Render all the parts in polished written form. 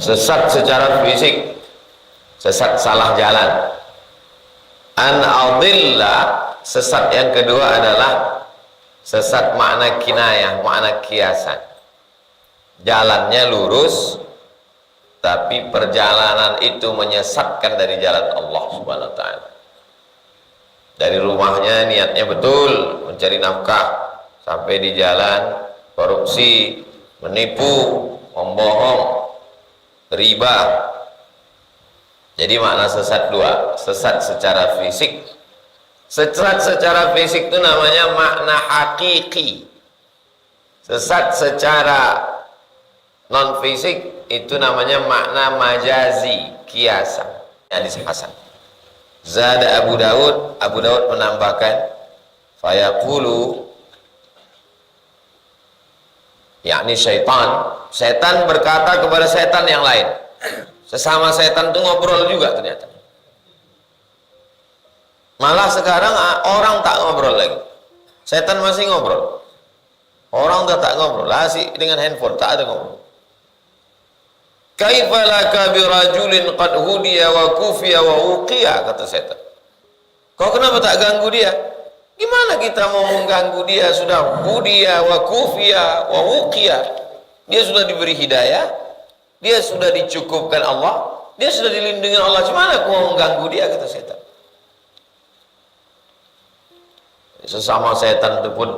sesat secara fisik, sesat salah jalan. An adilla, sesat yang kedua adalah sesat makna kinayah, makna kiasan. Jalannya lurus, tapi perjalanan itu menyesatkan dari jalan Allah Subhanahu wa ta'ala. Dari rumahnya niatnya betul, mencari nafkah, sampai di jalan korupsi, menipu, membohong, riba. Jadi makna sesat dua, sesat secara fisik. Sesat secara fisik itu namanya makna hakiki. Sesat secara non fisik itu namanya makna majazi, kiasan. Hadis hasan. Zada Abu Daud menambahkan fayaqulu, yakni setan berkata kepada setan yang lain. Sesama setan itu ngobrol juga ternyata. Malah sekarang orang tak ngobrol lagi, setan masih ngobrol. Orang udah tak ngobrol, asik dengan handphone, tak ada ngobrol. Kaifa laka birajulin qad hudiya wa kufiya wa uqiya, kata setan. Kau kenapa tak ganggu dia? Gimana kita mau mengganggu dia? Sudah hudiya wa kufiya wa uqiya, dia sudah diberi hidayah, dia sudah dicukupkan Allah, dia sudah dilindungi Allah. Gimana aku mau mengganggu dia, kata setan. Sesama setan itu pun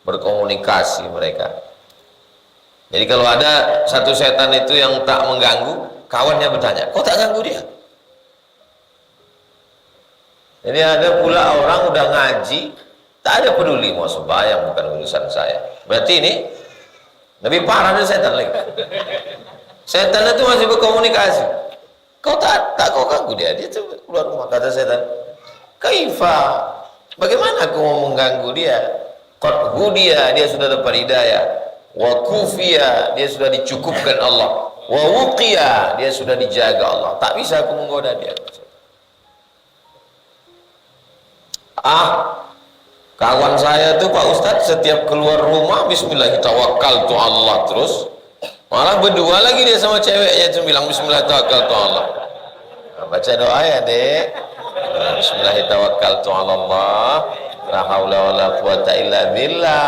berkomunikasi mereka. Jadi kalau ada satu setan itu yang tak mengganggu, kawannya bertanya, kok tak ganggu dia? Jadi ada pula orang udah ngaji, tak ada peduli, mau sembahyang bukan urusan saya. Berarti ini lebih parah dari setan lagi. Setan itu masih berkomunikasi. Kau tak kau ganggu dia, dia tuh keluar rumah, kata setan. Kaifa, bagaimana aku mau mengganggu dia? Qad hudiya, dia sudah dapat hidayah. Wa kufiya, dia sudah dicukupkan Allah. Wa wuqiya, dia sudah dijaga Allah. Tak bisa aku menggoda dia. Kawan saya tuh Pak Ustadz setiap keluar rumah bismillahirrahmanirrahim Allah terus. Malah berdua lagi dia sama ceweknya itu bilang bismillahirrahmanirrahim Allah. Nah, baca doa ya dek. Bismillahirrahmanirrahim Allah. La haula wala quwata illa billah.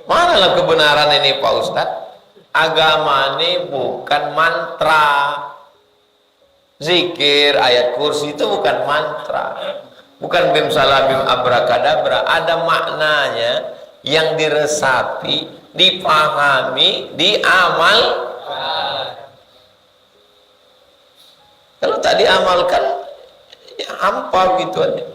Manalah kebenaran ini Pak Ustadz? Agama ini bukan mantra. Zikir, ayat kursi itu bukan mantra. Bukan bim salah bim abrakadabra. Ada maknanya yang diresapi, dipahami, diamal. Kalau tak diamalkan, ya hampa gitu aja.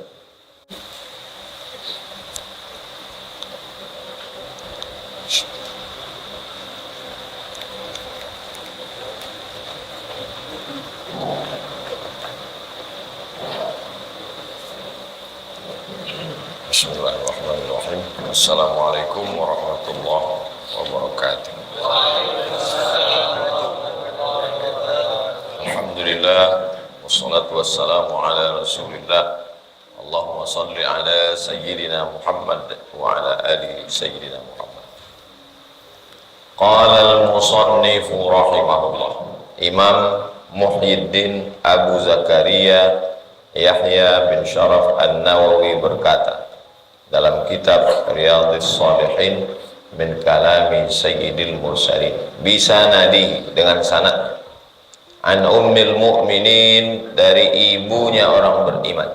Bismillahirrahmanirrahim. Assalamualaikum warahmatullahi wabarakatuh. Alhamdulillah, wassalatu wassalamu ala rasulillah. Allahumma salli ala sayyidina Muhammad wa ala ali sayyidina Muhammad. Qala al-musannifu rahimahullah, Imam Muhyiddin Abu Zakaria Yahya bin Sharaf An-Nawawi berkata dalam kitab Riyadhis Shalihin min kalami Sayyidil Mursalin, bisa nadi dengan sanad an ummil mu'minin, dari ibunya orang beriman.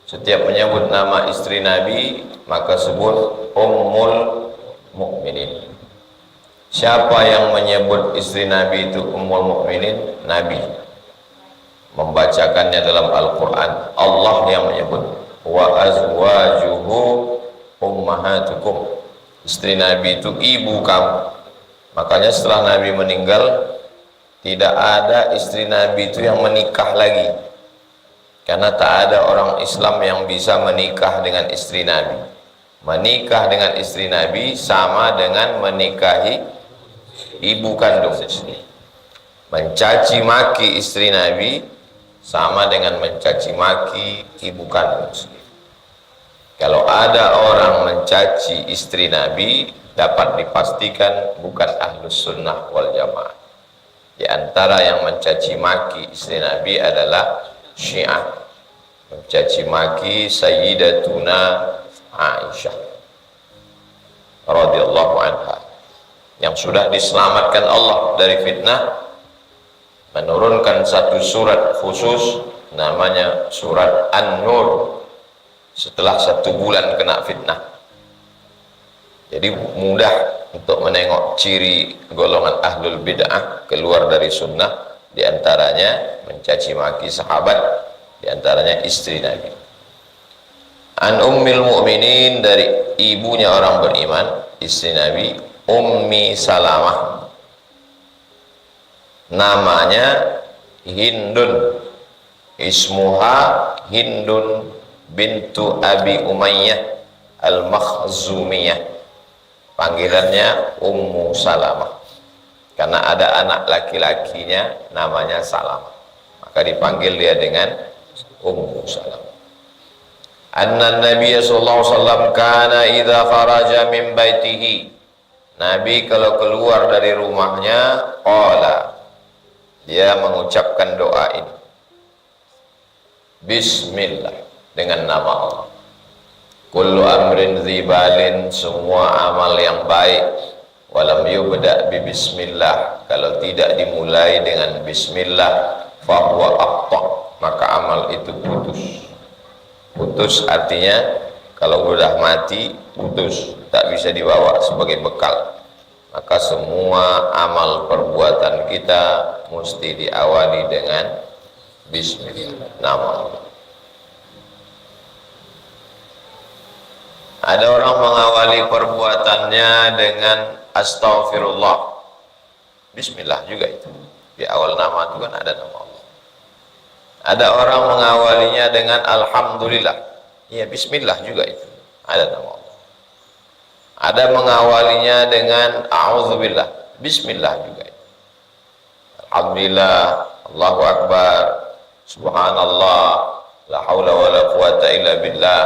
Setiap menyebut nama istri Nabi maka sebut ummul mu'minin. Siapa yang menyebut istri Nabi itu ummul mu'minin? Nabi membacakannya dalam Al-Quran. Allah yang menyebut wa azwajuhu ummahatukum, istri Nabi itu ibu kamu. Makanya setelah Nabi meninggal tidak ada istri Nabi itu yang menikah lagi, karena tak ada orang Islam yang bisa menikah dengan istri Nabi. Menikah dengan istri Nabi sama dengan menikahi ibu kandung. Mencaci maki istri Nabi sama dengan mencaci maki ibu kandung. Kalau ada orang mencaci istri Nabi, dapat dipastikan bukan ahlus sunnah wal jamaah. Di antara yang mencaci maki istri Nabi adalah Syiah, mencaci maki Sayyidatuna Aisyah radhiyallahu anha, yang sudah diselamatkan Allah dari fitnah, menurunkan satu surat khusus namanya surat An-Nur setelah 1 bulan kena fitnah. Jadi mudah untuk menengok ciri golongan ahlul bid'ah keluar dari sunnah, diantaranya mencaci maki sahabat, diantaranya istri Nabi. An ummil mu'minin, dari ibunya orang beriman, istri Nabi, Ummi Salamah, namanya Hindun, ismuha Hindun bintu Abi Umayyah al-Makhzumiyah, panggilannya Ummu Salamah karena ada anak laki-lakinya namanya Salamah, maka dipanggil dia dengan Ummu Salamah. Anna Nabi sallallahu alaihi wasallam kana idza kharaja min baitihi, Nabi kalau keluar dari rumahnya, qala, dia mengucapkan doa ini, Bismillah, dengan nama Allah. Kullu amrin dzibalin, semua amal yang baik, walam yubda bi bismillah, kalau tidak dimulai dengan bismillah, fahuwa aqta, maka amal itu putus. Putus artinya kalau sudah mati putus, tak bisa dibawa sebagai bekal. Maka semua amal perbuatan kita mesti diawali dengan bismillah, nama Allah. Ada orang mengawali perbuatannya dengan astaghfirullah, bismillah juga itu, di awal nama itu kan ada nama Allah. Ada orang mengawalinya dengan alhamdulillah, ya bismillah juga itu, ada nama Allah. Ada mengawalinya dengan a'udzubillah, bismillah juga itu. Alhamdulillah, Allahu Akbar, subhanallah, la haula wala quwata illa billah.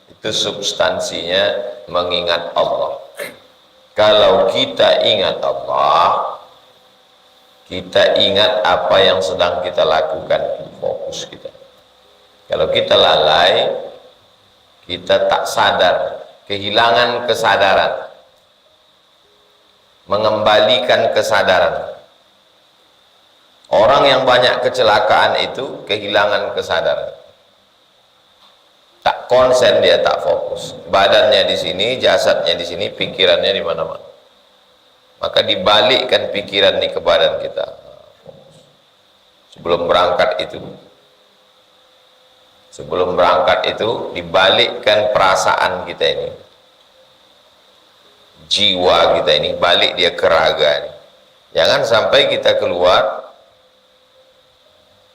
Itu substansinya mengingat Allah. Kalau kita ingat Allah, kita ingat apa yang sedang kita lakukan, fokus kita. Kalau kita lalai, kita tak sadar, kehilangan kesadaran, mengembalikan kesadaran. Orang yang banyak kecelakaan itu kehilangan kesadaran, tak konsen, dia tak fokus, badannya di sini, jasadnya di sini, pikirannya di mana-mana. Maka dibalikkan pikiran ini ke badan kita. Sebelum berangkat itu dibalikkan perasaan kita ini, jiwa kita ini, balik dia ke raga ini. Jangan sampai kita keluar,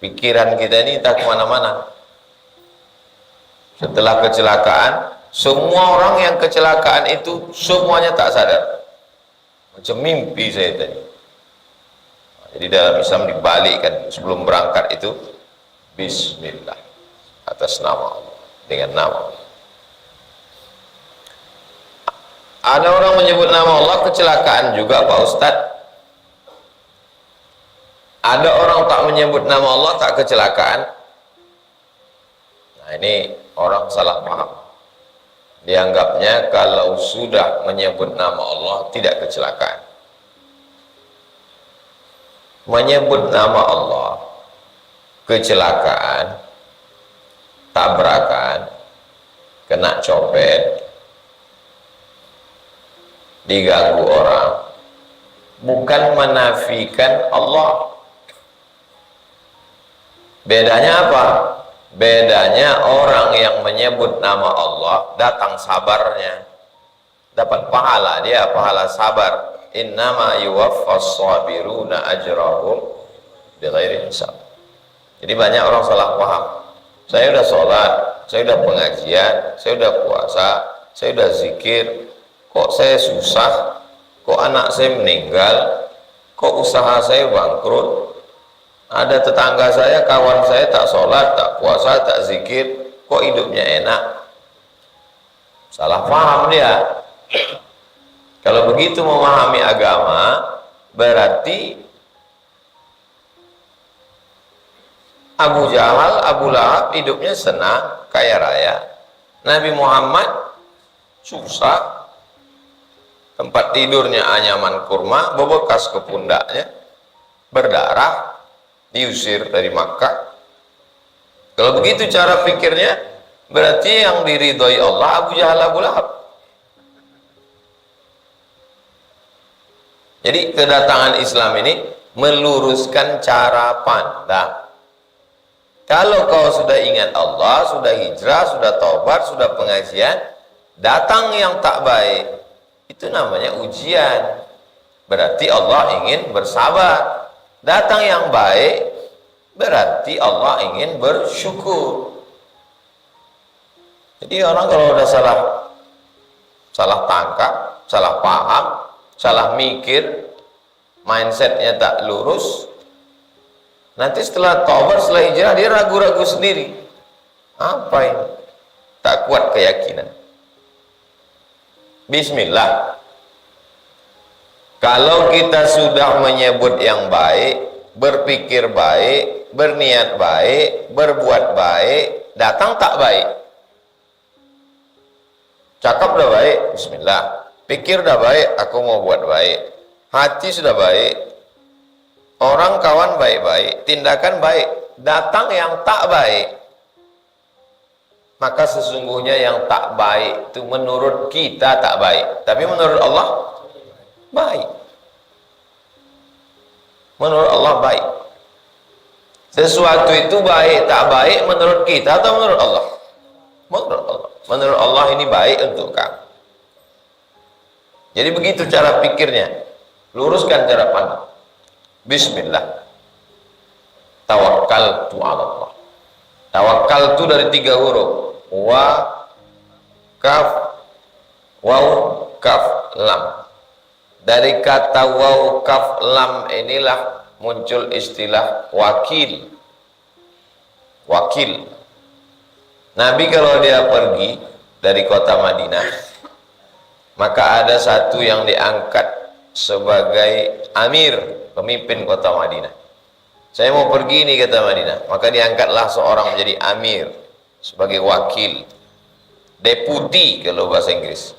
pikiran kita ini tak kemana-mana. Setelah kecelakaan, semua orang yang kecelakaan itu semuanya tak sadar, macam mimpi saya tadi. Jadi dalam Islam dibalikkan, sebelum berangkat itu bismillah, atas nama Allah, dengan nama Allah. Ada orang menyebut nama Allah kecelakaan juga Pak Ustadz. Ada orang tak menyebut nama Allah tak kecelakaan. Nah ini orang salah paham. Dianggapnya kalau sudah menyebut nama Allah tidak kecelakaan. Menyebut nama Allah kecelakaan, tabrakan, kena copet, diganggu orang, bukan menafikan Allah. Bedanya apa? Bedanya orang yang menyebut nama Allah datang sabarnya, dapat pahala, dia pahala sabar. Innama yuwaffas sabiruna ajrahum bighairi hisab. Jadi banyak orang salah paham. Saya udah sholat, saya udah pengajian, saya udah puasa, saya udah zikir, kok saya susah, kok anak saya meninggal, kok usaha saya bangkrut, ada tetangga saya, kawan saya tak sholat, tak puasa, tak zikir, kok hidupnya enak. Salah paham dia. Kalau begitu memahami agama, berarti Abu Jahal, Abu Lahab hidupnya senang, kaya raya. Nabi Muhammad susah, tempat tidurnya anyaman kurma, bebekas ke pundaknya, berdarah, diusir dari Makkah. Kalau begitu cara pikirnya, berarti yang diridhoi Allah Abu Jahal, Abu Lahab. Jadi kedatangan Islam ini meluruskan cara pandang. Kalau kau sudah ingat Allah, sudah hijrah, sudah taubat, sudah pengajian, datang yang tak baik, itu namanya ujian. Berarti Allah ingin bersabar. Datang yang baik, berarti Allah ingin bersyukur. Jadi orang kalau udah salah tangkap, salah paham, salah mikir, mindsetnya tak lurus, nanti setelah taubat, setelah hijrah, dia ragu-ragu sendiri. Apa ini? Tak kuat keyakinan. Bismillah. Kalau kita sudah menyebut yang baik, berpikir baik, berniat baik, berbuat baik, datang tak baik. Cakap udah baik, bismillah. Pikir udah baik, aku mau buat baik. Hati sudah baik, orang kawan baik-baik, tindakan baik, datang yang tak baik, maka sesungguhnya yang tak baik itu menurut kita tak baik, tapi menurut Allah baik. Menurut Allah baik. Sesuatu itu baik tak baik menurut kita atau menurut Allah? Menurut Allah. Menurut Allah ini baik untuk kamu. Jadi begitu cara pikirnya. Luruskan cara pandang. Bismillah. Tawakkaltu 'ala Allah. Tawakkaltu dari 3 huruf. Wa, kaf, waw, kaf, lam. Dari kata waw, kaf, lam inilah muncul istilah wakil. Wakil. Nabi kalau dia pergi dari kota Madinah, maka ada satu yang diangkat sebagai amir, pemimpin kota Madinah. Saya mau pergi nih kata Madinah, maka diangkatlah seorang menjadi amir, sebagai wakil, deputi kalau bahasa Inggris.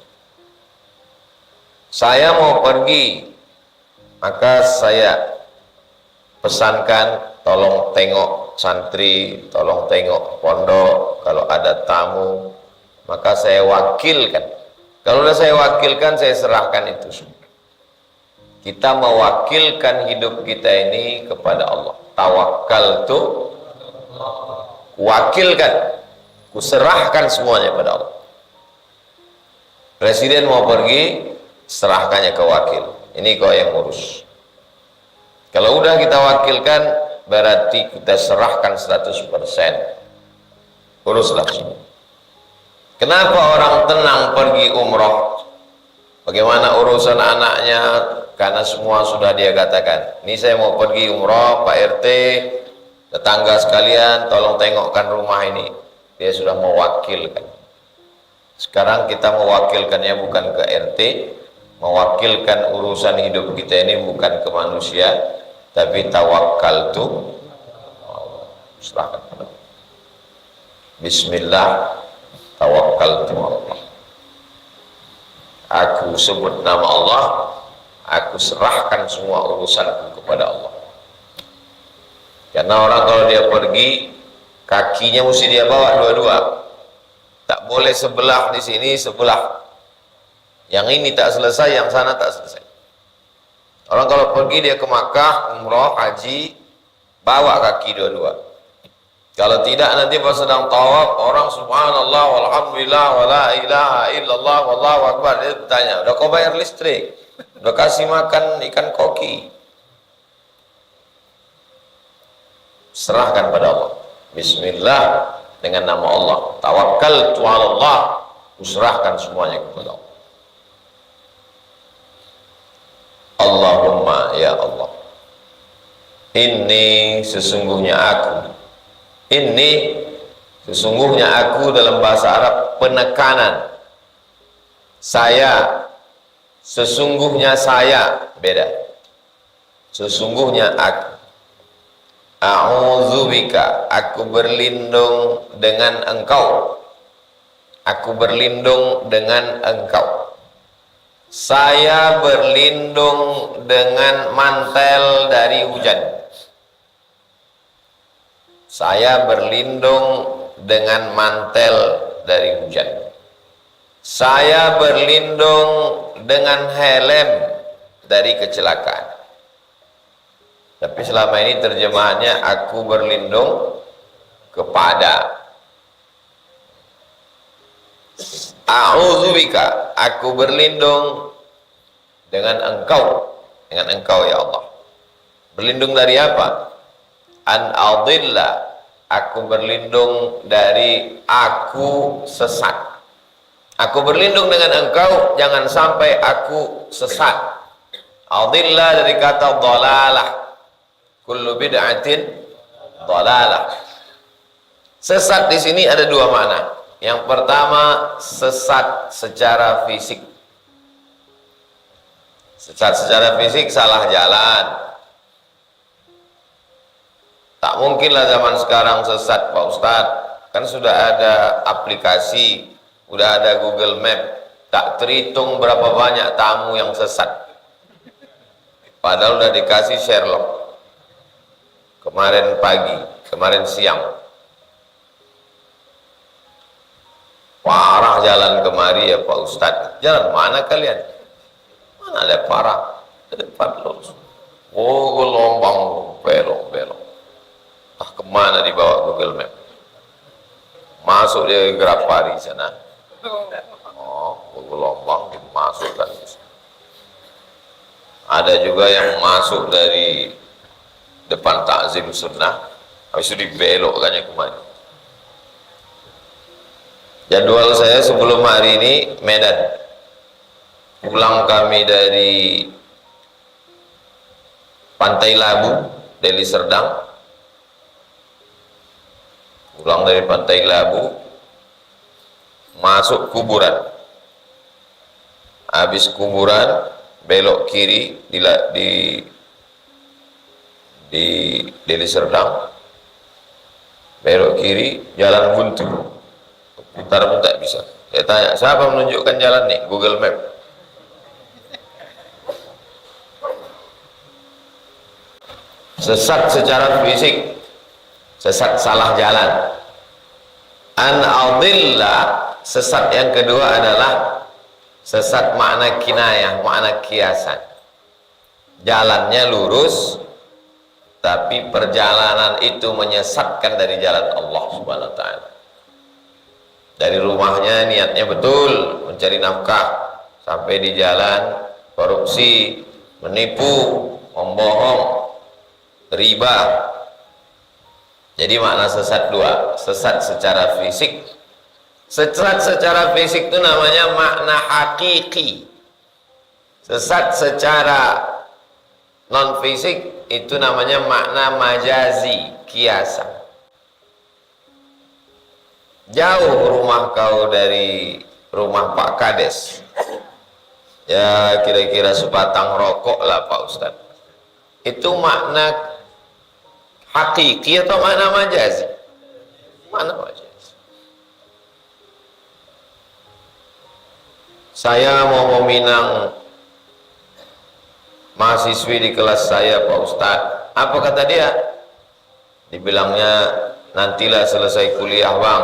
Saya mau pergi, maka saya pesankan, tolong tengok santri, tolong tengok pondok, kalau ada tamu, maka saya wakilkan. Kalau sudah saya wakilkan, saya serahkan itu semua. Kita mewakilkan hidup kita ini kepada Allah. Tawakkaltu, wakilkan, kuserahkan semuanya pada Allah. Presiden mau pergi, serahkannya ke wakil. Ini kau yang ngurus. Kalau udah kita wakilkan, berarti kita serahkan 100%. Uruslah semua. Kenapa orang tenang pergi umroh? Bagaimana urusan anaknya? Karena semua sudah dia katakan, ini saya mau pergi umroh, Pak RT, tetangga sekalian, tolong tengokkan rumah ini. Dia sudah mewakilkan. Sekarang kita mewakilkannya bukan ke RT, mewakilkan urusan hidup kita ini bukan ke manusia, tapi tawakkaltu, serahkan pada Allah. Bismillah, tawakkaltu Allah. Aku sebut nama Allah, aku serahkan semua urusanku kepada Allah. Karena orang kalau dia pergi, kakinya mesti dia bawa dua-dua. Tak boleh sebelah di sini, sebelah. Yang ini tak selesai, yang sana tak selesai. Orang kalau pergi dia ke Makkah, umroh, haji, bawa kaki dua-dua. Kalau tidak, nanti pas sedang tawaf, orang subhanallah, walhamdulillah, wala ilaha illallah, wallahu akbar. Dia bertanya, udah kau bayar listrik? Udah kasih makan ikan koki? Serahkan pada Allah. Bismillah, dengan nama Allah. Tawakkaltu 'ala Allah. Userahkan semuanya kepada Allah. Allahumma ya Allah. Ini sesungguhnya aku. Ini sesungguhnya aku dalam bahasa Arab penekanan. Saya, sesungguhnya saya, beda. Sesungguhnya aku. A'udzubika, aku berlindung dengan engkau. Aku berlindung dengan engkau. Saya berlindung dengan mantel dari hujan. Saya berlindung dengan mantel dari hujan. Saya berlindung dengan helm dari kecelakaan. Tapi selama ini terjemahannya aku berlindung kepada. A'udzubika, aku berlindung dengan engkau ya Allah. Berlindung dari apa? An adilla, aku berlindung dari aku sesat. Aku berlindung dengan engkau jangan sampai aku sesat. Adilla dari kata dhalalah. Kullu bid'atin dhalalah. Sesat di sini ada dua makna. Yang pertama, sesat secara fisik. Sesat secara fisik, salah jalan. Tak mungkinlah zaman sekarang sesat, Pak Ustadz. Kan sudah ada aplikasi, sudah ada Google Map. Tak terhitung berapa banyak tamu yang sesat. Padahal udah dikasih Sherlock. Kemarin pagi, kemarin siang. Parah jalan kemari ya Pak Ustadz. Jalan mana kalian? Mana ada parah? Depan lurus. Oh, gelombang, belok. Ah, kemana dibawa Google Map? Masuk dia Grapari sana. Oh, gelombang dimasukkan. Ada juga yang masuk dari depan Takzim Sunnah, habis itu dibelokkannya kemana. Jadwal saya sebelum hari ini Medan. Pulang kami dari Pantai Labu, Deli Serdang. Pulang dari Pantai Labu, masuk kuburan. Habis kuburan, belok kiri di Deli Serdang, belok kiri, jalan buntu, putar pun tak bisa. Saya tanya, siapa menunjukkan jalan nih? Google Map. Sesat secara fisik, sesat salah jalan. An adilla, sesat yang kedua adalah sesat makna kinayah, makna kiasan. Jalannya lurus, tapi perjalanan itu menyesatkan dari jalan Allah Subhanahu wa ta'ala. Dari rumahnya niatnya betul mencari nafkah, sampai di jalan korupsi, menipu, membohong, riba. Jadi makna sesat dua, sesat secara fisik. Sesat secara fisik itu namanya makna hakiki. Sesat secara non fisik itu namanya makna majazi, kiasan. Jauh rumah kau dari rumah Pak Kades, ya kira-kira sebatang rokok lah Pak Ustadz. Itu makna hakiki atau makna majazi? Makna majazi. Saya mau meminang mahasiswi di kelas saya Pak Ustadz. Apa kata dia? Dibilangnya nantilah selesai kuliah bang,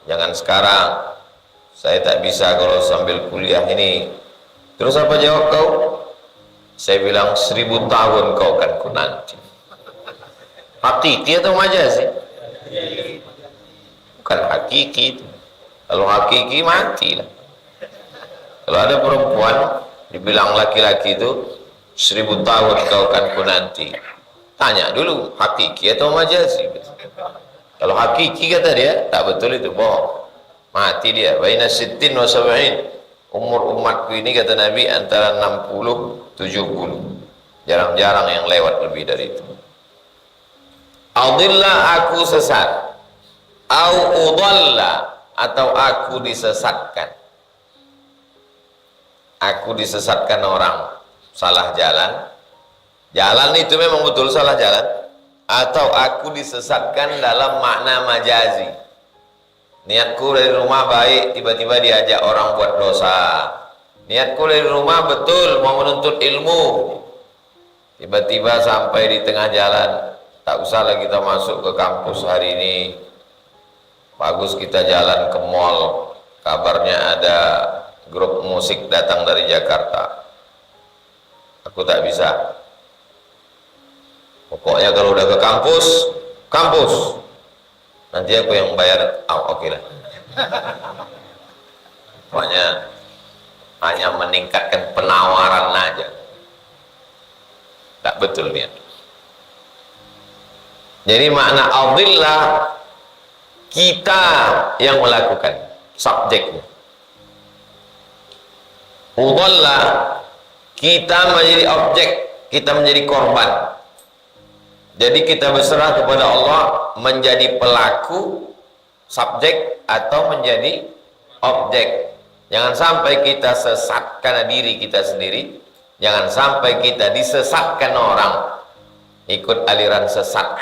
jangan sekarang. Saya tak bisa kalau sambil kuliah ini. Terus apa jawab kau? Saya bilang 1000 tahun kau akan ku nanti. Hakiki atau majazi? Bukan hakiki. Kalau hakiki matilah. Kalau ada perempuan dibilang laki-laki itu 1000 tahun kau akan ku nanti. Tanya dulu hakiki atau majazi. Kalau hakiki kata dia tak betul itu, bohong, mati dia. Baina sittin wa sab'in, umur umatku ini kata Nabi antara 60 70. Jarang-jarang yang lewat lebih dari itu. Adillah, aku sesat. Au udalla, atau aku disesatkan. Aku disesatkan orang salah jalan. Jalan itu memang betul salah jalan. atau aku disesatkan dalam makna majazi. Niatku dari rumah baik, tiba-tiba diajak orang buat dosa. Niatku dari rumah betul mau menuntut ilmu, tiba-tiba sampai di tengah jalan, tak usahlah kita masuk ke kampus hari ini, bagus kita jalan ke mall, kabarnya ada grup musik datang dari Jakarta. Aku tak bisa, pokoknya kalau udah ke kampus nanti aku yang bayar. Oke lah. Pokoknya hanya meningkatkan penawaran aja, tak betul niat. Jadi makna adillah, kita yang melakukan, subjeknya. Udallah, kita menjadi objek, kita menjadi korban. Jadi kita berserah kepada Allah menjadi pelaku, subjek, atau menjadi objek. Jangan sampai kita sesatkan diri kita sendiri, jangan sampai kita disesatkan orang, ikut aliran sesat.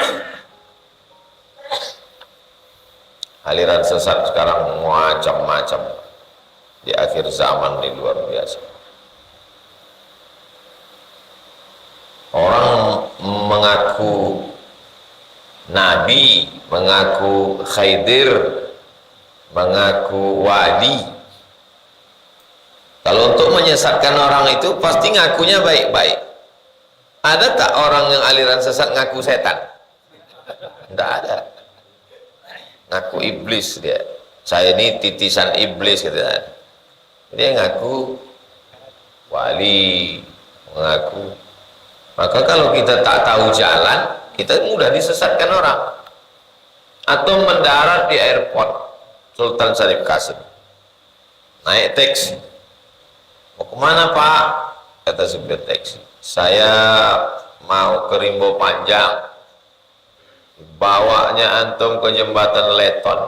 Aliran sesat sekarang macam-macam di akhir zaman ini, luar biasa. Orang mengaku nabi, mengaku khidir, mengaku wali. Kalau untuk menyesatkan orang itu pasti ngakunya baik-baik. Ada tak orang yang aliran sesat ngaku setan? Tidak ada. Ngaku iblis dia. Saya ini titisan iblis gitu. Dia ngaku wali, mengaku. Maka kalau kita tak tahu jalan, kita mudah disesatkan orang. Atau mendarat di airport Sultan Syarif Qasim, naik taksi. Mau kemana Pak? Kata supir taksi, saya mau ke Rimbo Panjang. Bawanya antum ke jembatan Leton,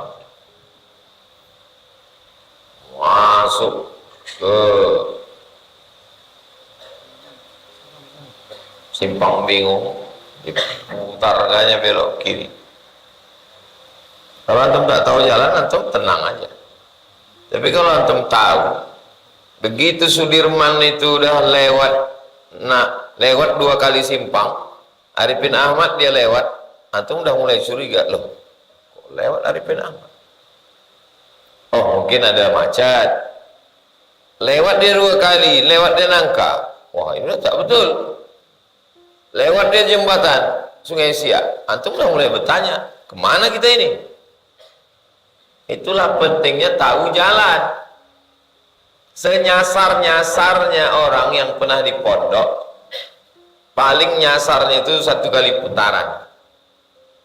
masuk ke Simpang Bingung, diputarkannya belok kiri. Kalau antum tak tahu jalan, antum tenang aja. Tapi kalau antum tahu, begitu Sudirman itu udah lewat, lewat 2 kali simpang, Arifin Ahmad dia lewat, antum udah mulai curiga, loh kok lewat Arifin Ahmad? Oh mungkin ada macet. Lewat dia 2 kali, lewat dia Nangka, wah ini udah tak betul. Lewat dia jembatan Sungai Siak, antum udah mulai bertanya, kemana kita ini? Itulah pentingnya tahu jalan. Senyasar-nyasarnya orang yang pernah di pondok, paling nyasarnya itu 1 kali putaran.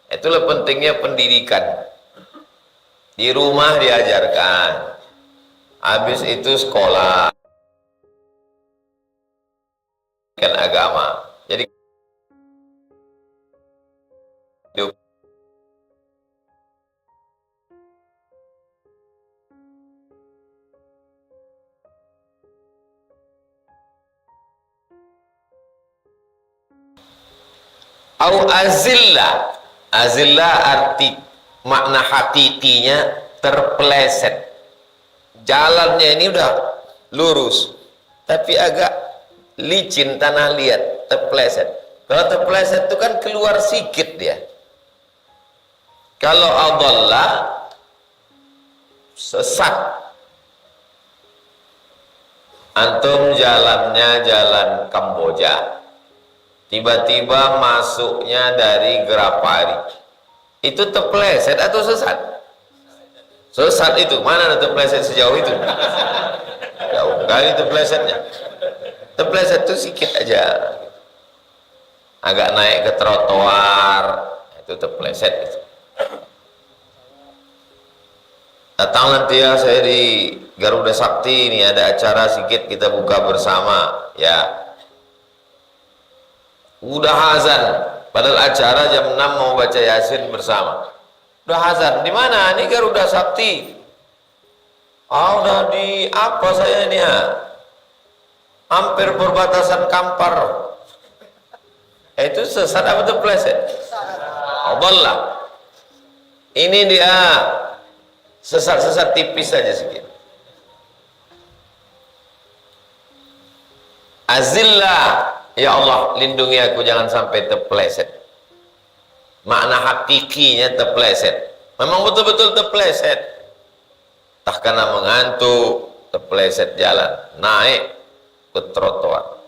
Itulah pentingnya pendidikan. Di rumah diajarkan, habis itu sekolah kan agama. Jadi au azillah. Azillah arti makna hakikinya terpeleset. Jalannya ini udah lurus, tapi agak licin, tanah liat, terpeleset. Kalau terpeleset itu kan keluar sikit dia. Kalau adallah, sesat. Antum jalannya jalan Kamboja, tiba-tiba masuknya dari Gerapari, itu terpeleset atau sesat? Sesat itu. Mana ada terpeleset sejauh itu? Jauh kali terpelesetnya. Terpeleset itu sedikit aja, agak naik ke trotoar, itu terpeleset itu. Datang nanti ya, saya di Garuda Sakti ini ada acara sedikit, kita buka bersama ya. Udah azan, padahal acara jam 6 mau baca Yasin bersama. Udah azan, di mana? Ini Garuda Sakti. Oh, udah di apa saya ini ya? Hampir perbatasan Kampar. Itu sesat apa terpeleset? adallah. Ini dia sesat-sesat tipis saja sedikit. Azillah, ya Allah lindungi aku jangan sampai terpeleset. Makna hakikinya terpeleset, memang betul-betul terpeleset, entah karena mengantuk, terpeleset jalan, naik ke trotoar,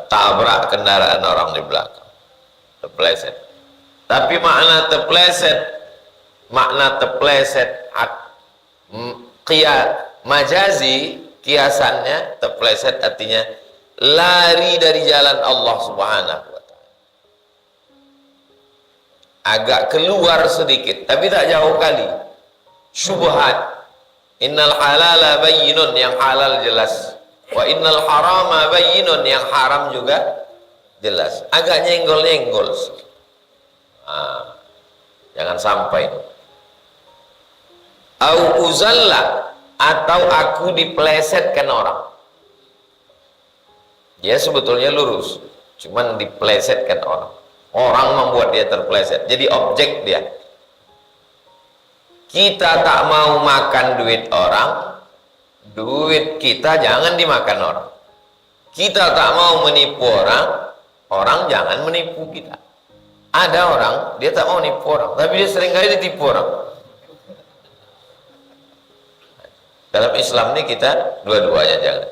tabrak kendaraan orang di belakang, terpeleset. Tapi makna terpeleset majazi, kiasannya terpeleset artinya lari dari jalan Allah Subhanahu wa ta'ala, agak keluar sedikit tapi tak jauh kali. Syubhat, innal halala bayyinun, yang halal jelas, wa innal harama bayyinun, yang haram juga jelas, agak nyenggol-nyenggol. Jangan sampai. Au uzalla, atau aku dipelesetkan orang. Dia sebetulnya lurus, cuman dipelesetkan orang. Orang membuat dia terpeleset, jadi objek dia. Kita tak mau makan duit orang, duit kita jangan dimakan orang. Kita tak mau menipu orang, orang jangan menipu kita. Ada orang, dia tak mau nipu orang, tapi dia seringkali ditipu orang. Dalam Islam ini kita dua-duanya jangan.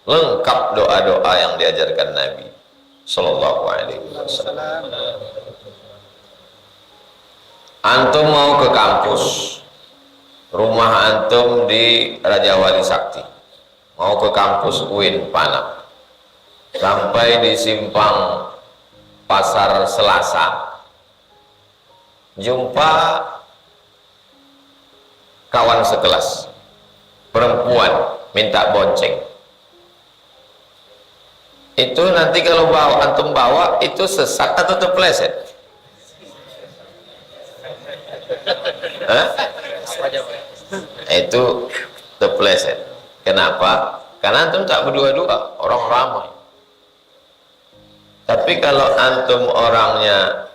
Lengkap doa-doa yang diajarkan Nabi Sallallahu Alaihi Wasallam. Antum mau ke kampus, rumah antum di Raja Wali Sakti, mau ke kampus UIN Panam, sampai di simpang Pasar Selasa, jumpa kawan sekelas perempuan minta bonceng. Itu nanti kalau antum bawa itu sesat atau terpeleset? Itu terpeleset. Kenapa? Karena antum tak berdua-dua, orang ramai. Tapi kalau antum orangnya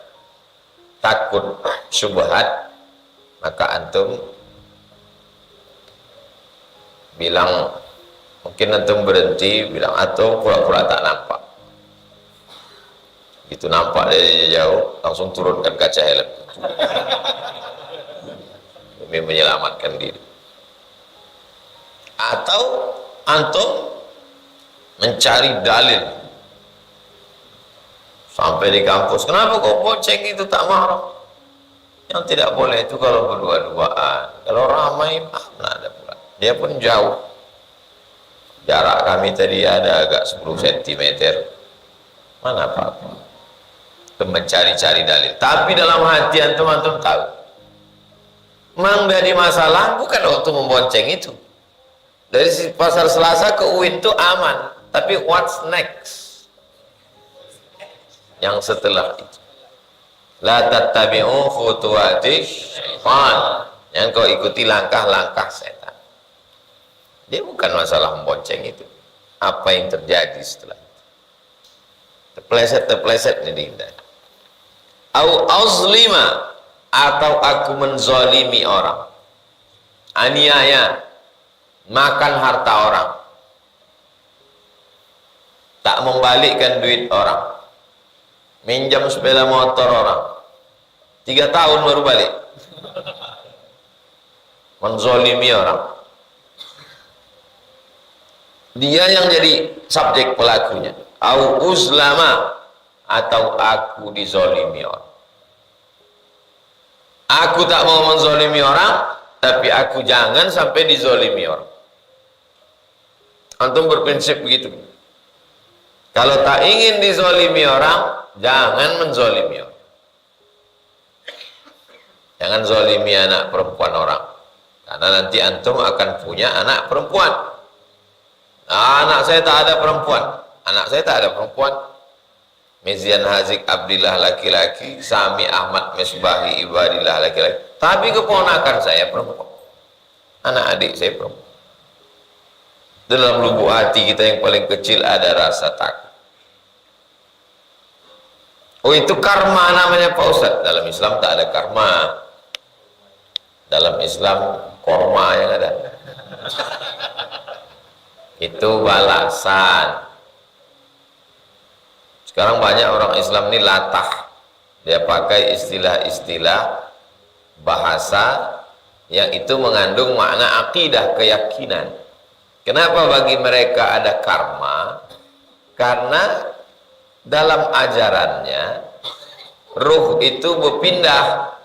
takut syubhat, maka antum bilang, mungkin antum berhenti bilang, atau pura-pura tak nampak. Gitu nampak dari jauh, langsung turunkan kaca helm demi menyelamatkan diri. Atau antum mencari dalil sampai di kampus, kenapa kok bonceng itu tak marah? Yang tidak boleh itu kalau berdua-duaan, kalau ramai mana ada pula. Dia pun jauh, jarak kami tadi ada agak 10 cm, mana apa-apa. Itu mencari-cari dalil, tapi dalam hati antum tahu memang dari masalah bukan waktu membonceng itu. Dari Pasar Selasa ke UIN itu aman, tapi what's next? Yang setelah itu, la tattabi'u khutuwati syaitan, yang kau ikuti langkah-langkah setan. Dia bukan masalah membonceng itu, apa yang terjadi setelah itu. Terpeleset ini dihindari. Au azlima, atau aku menzalimi orang, aniaya, makan harta orang, tak membalikkan duit orang, minjam sepeda motor orang 3 tahun baru balik, menzalimi orang. Dia yang jadi subjek pelakunya. Au uzlama, atau aku dizalimi orang. Aku tak mau menzalimi orang, tapi aku jangan sampai dizalimi orang. Antum berprinsip begitu. Kalau tak ingin dizalimi orang, jangan menzalimi orang. Jangan zalimi anak perempuan orang, karena nanti antum akan punya anak perempuan. Nah, anak saya tak ada perempuan, anak saya tak ada perempuan. Mizian Hazik Abdillah laki-laki, Sami Ahmad Misbahi Ibadillah laki-laki, tapi keponakan saya perempuan, anak adik saya perempuan. Dalam lubuk hati kita yang paling kecil ada rasa takut. Oh itu karma namanya Pak Ustadz. Dalam Islam tak ada karma. Dalam Islam korma yang ada. Itu balasan. Sekarang banyak orang Islam ini latah. Dia pakai istilah-istilah bahasa yang itu mengandung makna akidah, keyakinan. Kenapa bagi mereka ada karma? Karena dalam ajarannya ruh itu berpindah.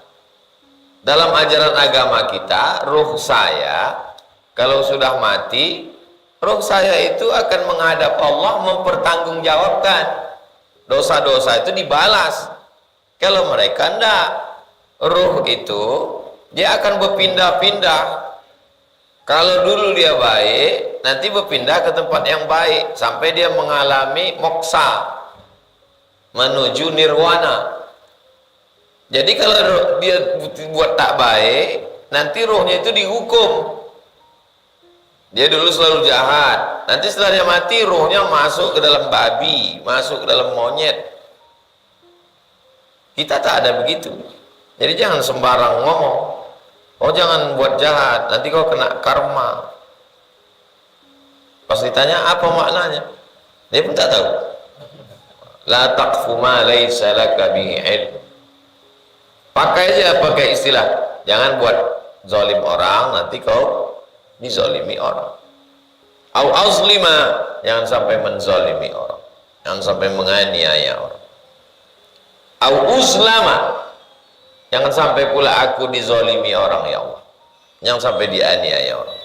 Dalam ajaran agama kita, ruh saya kalau sudah mati, ruh saya itu akan menghadap Allah, mempertanggungjawabkan dosa-dosa itu dibalas. Kalau mereka enggak, ruh itu dia akan berpindah-pindah. Kalau dulu dia baik, nanti berpindah ke tempat yang baik sampai dia mengalami moksa, menuju nirwana. Jadi kalau dia buat tak baik, nanti rohnya itu dihukum. Dia dulu selalu jahat, nanti setelah dia mati rohnya masuk ke dalam babi, masuk ke dalam monyet. Kita tak ada begitu. Jadi jangan sembarang ngomong. Oh jangan buat jahat, nanti kau kena karma. Pas ditanya apa maknanya, dia pun tak tahu. La taqfu ma laysa laka bihi ilm. Pakai aja pakai istilah. Jangan buat zalim orang, nanti kau dizalimi orang. Au azlima, jangan sampai menzalimi orang. Jangan sampai menganiaya orang. Au uzlama, jangan sampai pula aku dizalimi orang ya Allah. Jangan sampai dianiaya orang.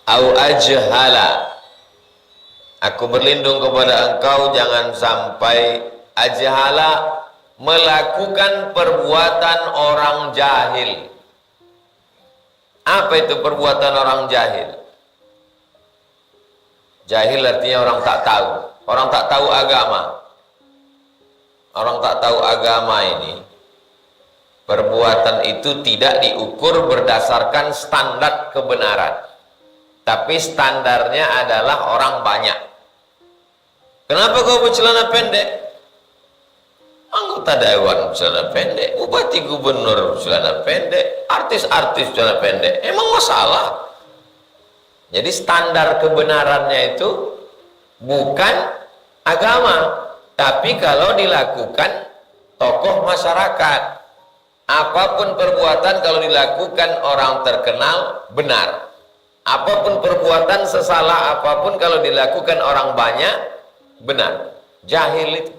Au ajhala, aku berlindung kepada engkau jangan sampai ajhala, melakukan perbuatan orang jahil. Apa itu perbuatan orang jahil? Jahil artinya orang tak tahu. Orang tak tahu agama. Orang tak tahu agama ini, perbuatan itu tidak diukur berdasarkan standar kebenaran, tapi standarnya adalah orang banyak. Kenapa kau bercelana pendek? Anggota dewan celana pendek, bupati gubernur celana pendek, artis-artis celana pendek, emang masalah? Jadi standar kebenarannya itu bukan agama, tapi kalau dilakukan tokoh masyarakat, apapun perbuatan kalau dilakukan orang terkenal benar, apapun perbuatan sesalah apapun kalau dilakukan orang banyak benar. Jahil itu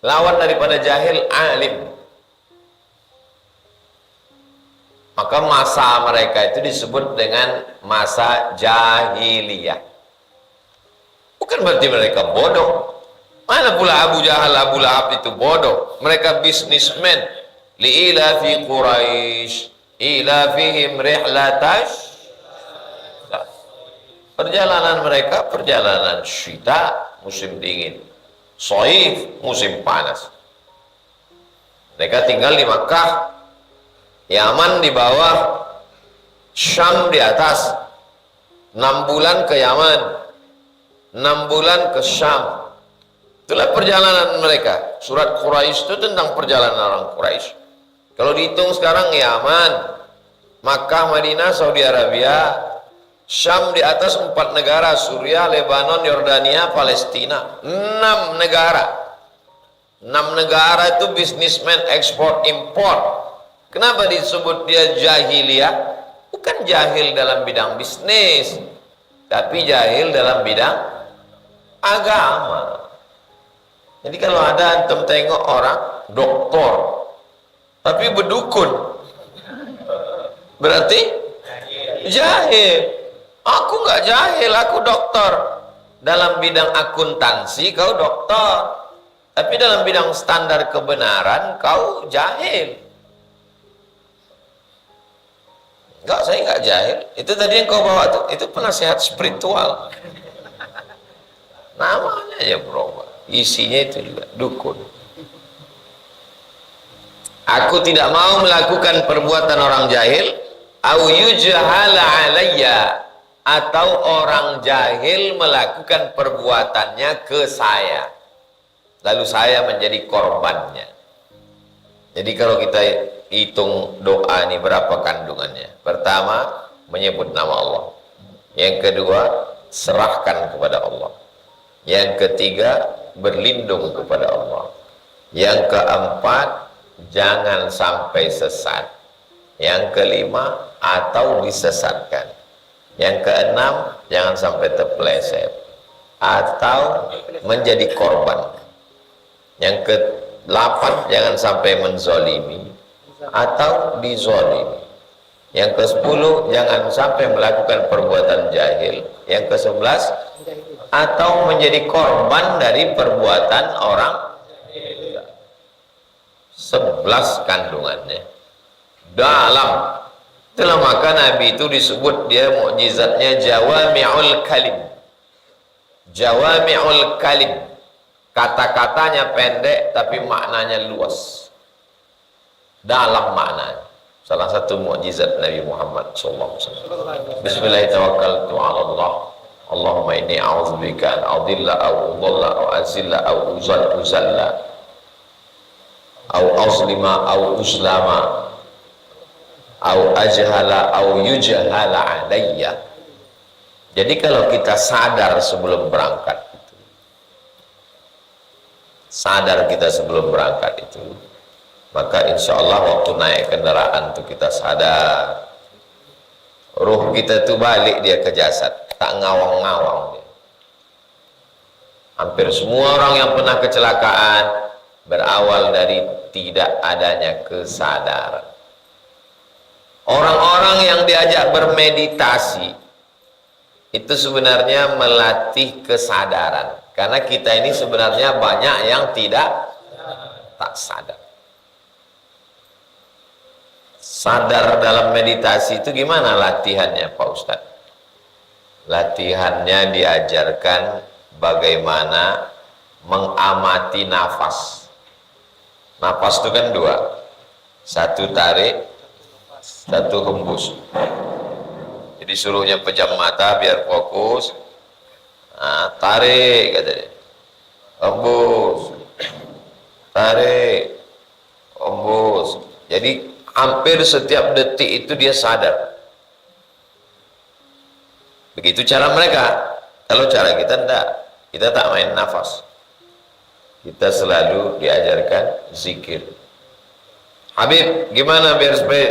lawan daripada jahil, alim. Maka masa mereka itu disebut dengan masa jahiliyah. Bukan berarti mereka bodoh. Mana pula Abu Jahal, Abu Lahab itu bodoh. Mereka bisnismen. Li'ilafi Quraisy ilafihim rihlatash. Perjalanan mereka perjalanan syita, musim dingin, shaif, musim panas. Mereka tinggal di Makkah, Yaman di bawah, Syam di atas. 6 bulan ke Yaman, 6 bulan ke Syam. Itulah perjalanan mereka. Surat Quraisy itu tentang perjalanan orang Quraisy. Kalau dihitung sekarang Yaman, Makkah, Madinah, Saudi Arabia, Syam di atas 4 negara, Suriah, Lebanon, Yordania, Palestina. 6 negara. 6 negara itu bisnismen ekspor impor. Kenapa disebut dia jahiliyah? Bukan jahil dalam bidang bisnis, tapi jahil dalam bidang agama. Jadi kalau ada antum tengok orang doktor tapi berdukun, berarti jahil. Aku nggak jahil, aku dokter. Dalam bidang akuntansi kau dokter, tapi dalam bidang standar kebenaran kau jahil. Enggak, saya enggak jahil. Itu tadi yang kau bawa tuh, itu penasehat spiritual. Namanya ya berubah. Isinya itu juga dukun. Aku tidak mau melakukan perbuatan orang jahil, au yujhala alayya, atau orang jahil melakukan perbuatannya ke saya. lalu saya menjadi korbannya. Jadi kalau kita hitung doa ini berapa kandungannya? Pertama, menyebut nama Allah. Yang kedua, serahkan kepada Allah. Yang ketiga, berlindung kepada Allah. Yang keempat, jangan sampai sesat. Yang kelima, atau disesatkan. Yang keenam, jangan sampai terpeleset atau menjadi korban. Yang ke-8, jangan sampai menzolimi atau dizolimi. Yang ke-10, jangan sampai melakukan perbuatan jahil. Yang ke-11, atau menjadi korban dari perbuatan orang. 11 kandungannya dalam. Itulah maka Nabi itu disebut dia mukjizatnya jawami'ul kalim. Jawami'ul kalim, kata-katanya pendek tapi maknanya luas, dalam maknanya. Salah satu mukjizat Nabi Muhammad sallallahu alaihi wasallam. Bismillahirrahmanirrahim. Allah. Allahumma inni a'udzubika an adilla aw udalla aw azilla aw uzalla aw azlima aw uslama aw ajhala aw yujhala alayya. Jadi kalau kita sadar sebelum berangkat itu, sadar kita sebelum berangkat itu, maka insya Allah waktu naik kendaraan itu kita sadar, ruh kita itu balik dia ke jasad, tak ngawang-ngawang dia. Hampir semua orang yang pernah kecelakaan berawal dari tidak adanya kesadaran. Orang-orang yang diajak bermeditasi itu sebenarnya melatih kesadaran, karena kita ini sebenarnya banyak yang tak sadar. Sadar dalam meditasi itu gimana latihannya Pak Ustadz? Latihannya diajarkan bagaimana mengamati nafas. Nafas itu kan dua, satu tarik, satu hembus. Jadi suruhnya pejam mata biar fokus. Nah, tarik katanya, hembus, tarik, hembus. Jadi hampir setiap detik itu dia sadar. Begitu cara mereka. Kalau cara kita enggak, kita tak main nafas. Kita selalu diajarkan zikir. Habib, gimana biar supaya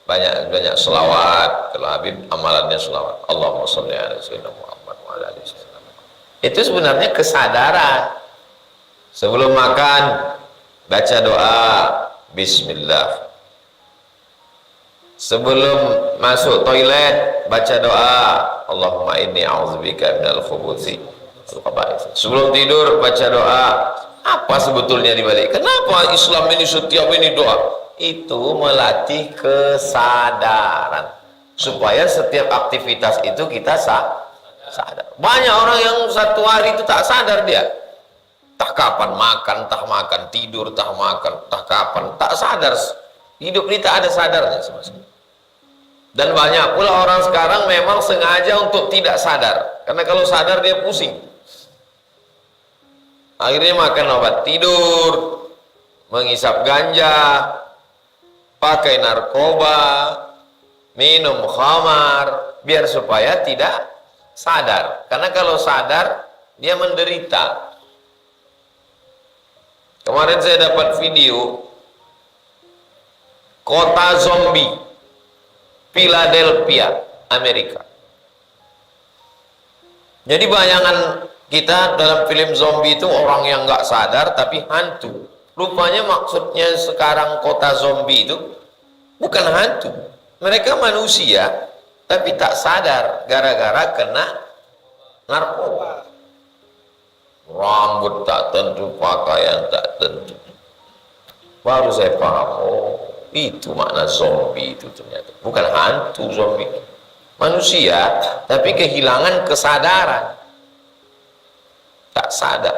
banyak selawat? Kalau Habib amalannya selawat. Allahumma sholli ala sayyidina Muhammad wa ala alihi wasallam. Itu sebenarnya kesadaran. Sebelum makan baca doa Bismillah. Sebelum masuk toilet baca doa Allahumma inni a'udzubika minal khubuthi wal khaba'ith. Sebelum tidur baca doa. Apa sebetulnya dibalik? Kenapa Islam ini setiap ini doa? Itu melatih kesadaran supaya setiap aktivitas itu kita sadar. Banyak orang yang satu hari itu tak sadar dia. Tak kapan makan, tak makan, tidur, tak makan, tak kapan, tak sadar. Hidup ini tak ada sadarnya sama sekali. Dan banyak pula orang sekarang memang sengaja untuk tidak sadar, karena kalau sadar dia pusing. Akhirnya makan obat tidur, menghisap ganja, pakai narkoba, minum khamar, biar supaya tidak sadar. Karena kalau sadar dia menderita. Kemarin saya dapat video kota zombie Philadelphia, Amerika. Jadi bayangan kita dalam film zombie itu orang yang nggak sadar tapi hantu. Rupanya maksudnya sekarang kota zombie itu bukan hantu. Mereka manusia tapi tak sadar gara-gara kena narkoba. Rambut tak tentu, pakaian tak tentu. Baru saya paham, oh itu makna zombie itu ternyata. Bukan hantu zombie. Manusia tapi kehilangan kesadaran. Tak sadar.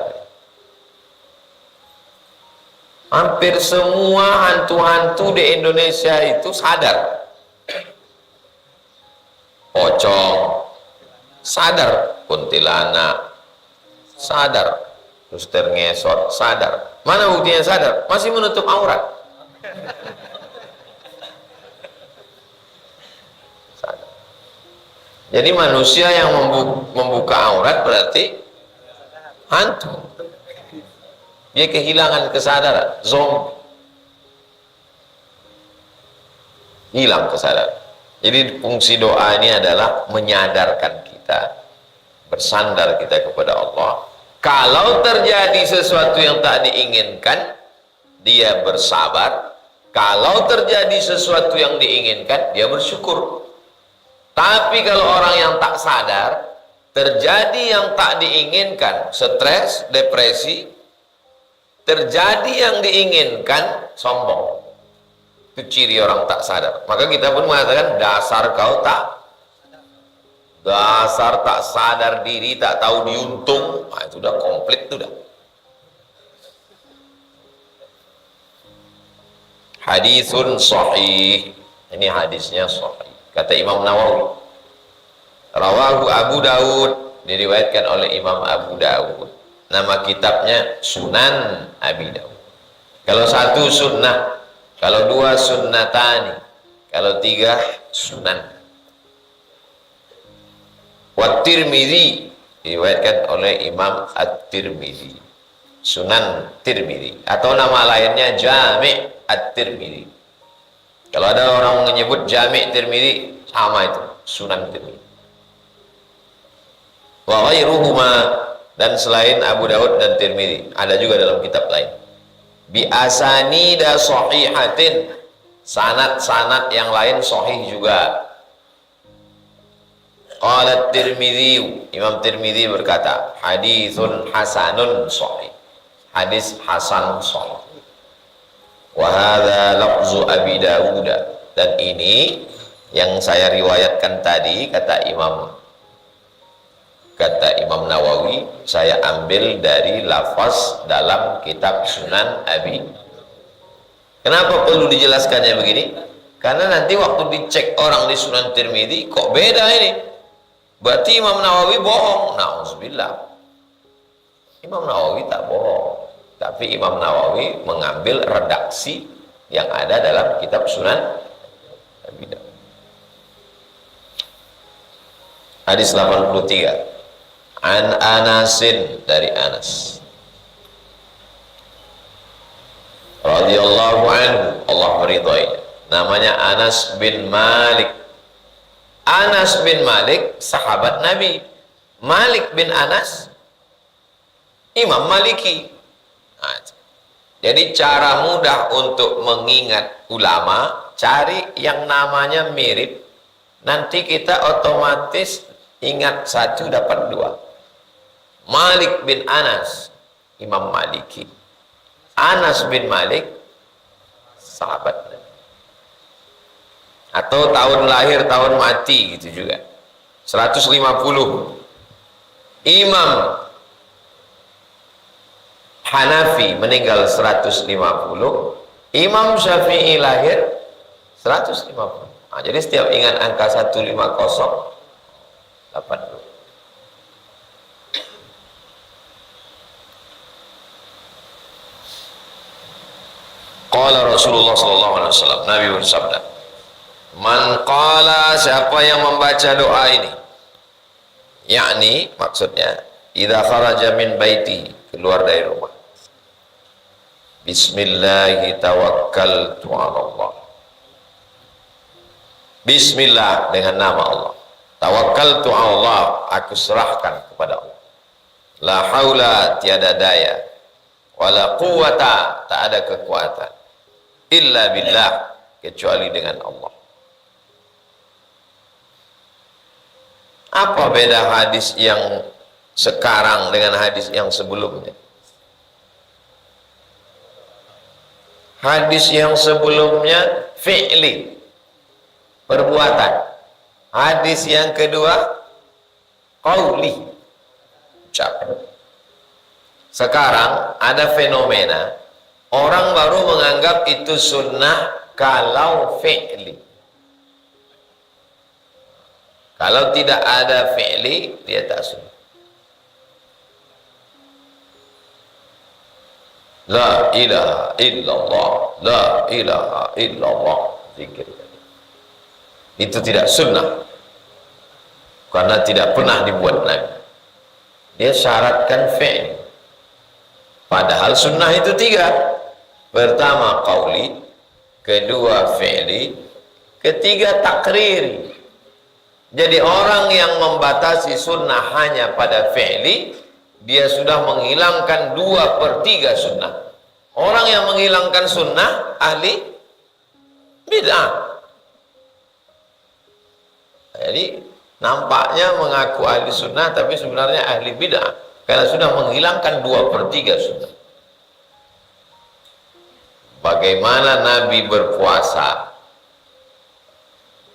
Hampir semua hantu-hantu di Indonesia itu sadar. Pocong sadar, kuntilanak sadar, terus terngesot, sadar. Mana buktinya sadar? Masih menutup aurat. Sadar. Jadi manusia yang membuka aurat berarti hantu. Dia kehilangan kesadaran, zombie. Hilang kesadaran. Jadi fungsi doa ini adalah menyadarkan kita, bersandar kita kepada Allah. Kalau terjadi sesuatu yang tak diinginkan, dia bersabar. Kalau terjadi sesuatu yang diinginkan, dia bersyukur. Tapi kalau orang yang tak sadar, terjadi yang tak diinginkan, stres, depresi, terjadi yang diinginkan, sombong. Itu ciri orang tak sadar. Maka kita pun mengatakan, dasar kau tak. Dasar tak sadar diri, tak tahu diuntung. Nah, itu udah komplit itu dah. Hadithun sahih. Ini hadisnya sahih. Kata Imam Nawawi. Rawahu Abu Dawud. Diriwayatkan oleh Imam Abu Dawud. Nama kitabnya Sunan Abi Dawud. Kalau satu sunnah, kalau dua sunnatani, kalau tiga sunan. Wat-Tirmidzi diriwayatkan oleh Imam At-Tirmidzi, Sunan Tirmidzi, atau nama lainnya Jami' At-Tirmidzi. Kalau ada orang menyebut Jami' Tirmidzi, sama itu Sunan Tirmidzi. Wa ghairuhuma, dan selain Abu Dawud dan Tirmidzi ada juga dalam kitab lain. Bi asanida sahihatin, sanad-sanad yang lain sahih juga. Qala Tirmidzi, Imam Tirmidzi berkata, hadithun hasanun sahih. Hadis hasan sahih. Wa hadza lafzu Abi Dawud, dan ini yang saya riwayatkan tadi kata Imam Nawawi, saya ambil dari lafaz dalam kitab Sunan Abi. Kenapa perlu dijelaskannya begini? Karena nanti waktu dicek orang di Sunan Tirmidzi, kok beda ini? Berarti Imam Nawawi bohong. Nauzubillah. Imam Nawawi tak bohong, tapi Imam Nawawi mengambil redaksi yang ada dalam kitab Sunan Abi Dawud. Hadis 83. An Anasin, dari Anas radhiyallahu anhu, Allah meridhoinya. Namanya Anas bin Malik. Anas bin Malik sahabat Nabi. Malik bin Anas Imam Maliki. Nah, jadi cara mudah untuk mengingat ulama, cari yang namanya mirip. Nanti kita otomatis ingat satu dapat dua. Malik bin Anas, Imam Maliki. Anas bin Malik, sahabat Nabi. Atau tahun lahir, tahun mati gitu juga. 150. Imam Hanafi meninggal 150. Imam Syafi'i lahir 150. Nah, jadi setiap ingat angka 150 dapat. Qala Rasulullah sallallahu alaihi wasallam, Nabi bersabda, man qala, siapa yang membaca doa ini, yakni maksudnya idza kharaja min baiti, keluar dari rumah, bismillahi tawakkaltu 'ala Allah, bismillah, dengan nama Allah, tawakkaltu 'ala Allah, aku serahkan kepada Allah, la haula, tiada daya, wala quwata, tak ada kekuatan, illa billah, kecuali dengan Allah. Apa beda hadis yang sekarang dengan hadis yang sebelumnya? Hadis yang sebelumnya fi'li, perbuatan. Hadis yang kedua qauli, ucapan. Sekarang ada fenomena, orang baru menganggap itu sunnah kalau fi'li. Kalau tidak ada fi'li, dia tak sunnah. La ilaha illallah, la ilaha illallah, zikir. Itu tidak sunnah, karena tidak pernah dibuat Nabi. Dia syaratkan fi'il. Padahal sunnah itu tiga. Pertama qauli, kedua fi'li, ketiga takriri. Jadi orang yang membatasi sunnah hanya pada fi'li, dia sudah menghilangkan 2/3 sunnah. Orang yang menghilangkan sunnah ahli bid'ah. Jadi nampaknya mengaku ahli sunnah tapi sebenarnya ahli bid'ah, karena sudah menghilangkan 2/3 sunnah. Bagaimana Nabi berpuasa?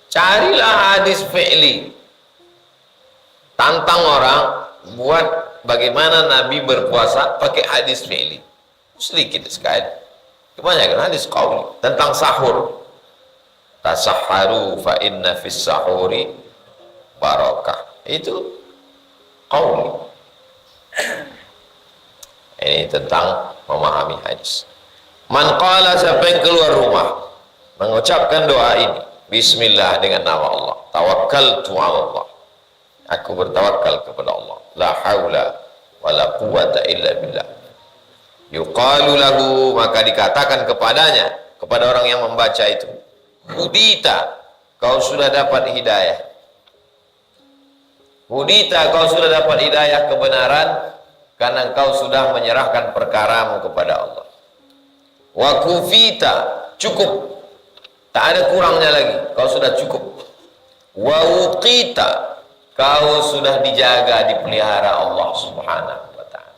Carilah hadis fi'li. Tantang orang buat bagaimana Nabi berpuasa pakai hadis fi'li. Sedikit sekali. Kebanyakan hadis qauli tentang sahur. Tasahharu fa inna fis sahuri barakah. Itu qauli. Ini tentang memahami hadis. Man qala, siapa yang keluar rumah mengucapkan doa ini, bismillah, dengan nama Allah, tawakkaltu 'ala Allah, aku bertawakal kepada Allah, la haula wala quwwata illa billah. Yuqalu lahu, maka dikatakan kepadanya, kepada orang yang membaca itu, hudita, kau sudah dapat hidayah. Hudita, kau sudah dapat hidayah kebenaran, karena engkau sudah menyerahkan perkaramu kepada Allah. Wa kufita, cukup, tak ada kurangnya lagi, kau sudah cukup. Wa uqita, kau sudah dijaga, dipelihara Allah Subhanahu wa ta'ala.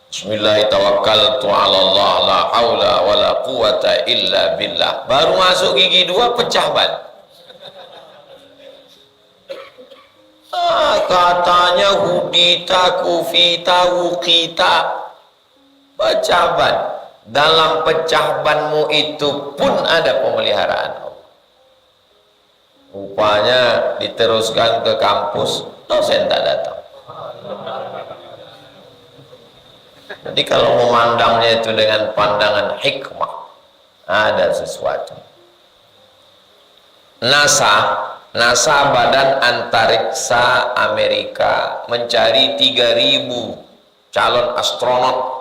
Bismillahirrahmanirrahim, 'ala Allah, la haula wala quwata illa billah. Baru masuk gigi 2 pecah ban. Katanya hudita, kufita, uqita, pecah ban. Dalam pecah banmu itu pun ada pemeliharaan Allah. Rupanya diteruskan ke kampus, dosen tak datang. Jadi kalau memandangnya itu dengan pandangan hikmah, ada sesuatu. NASA, Badan Antariksa Amerika, mencari 3.000 calon astronot.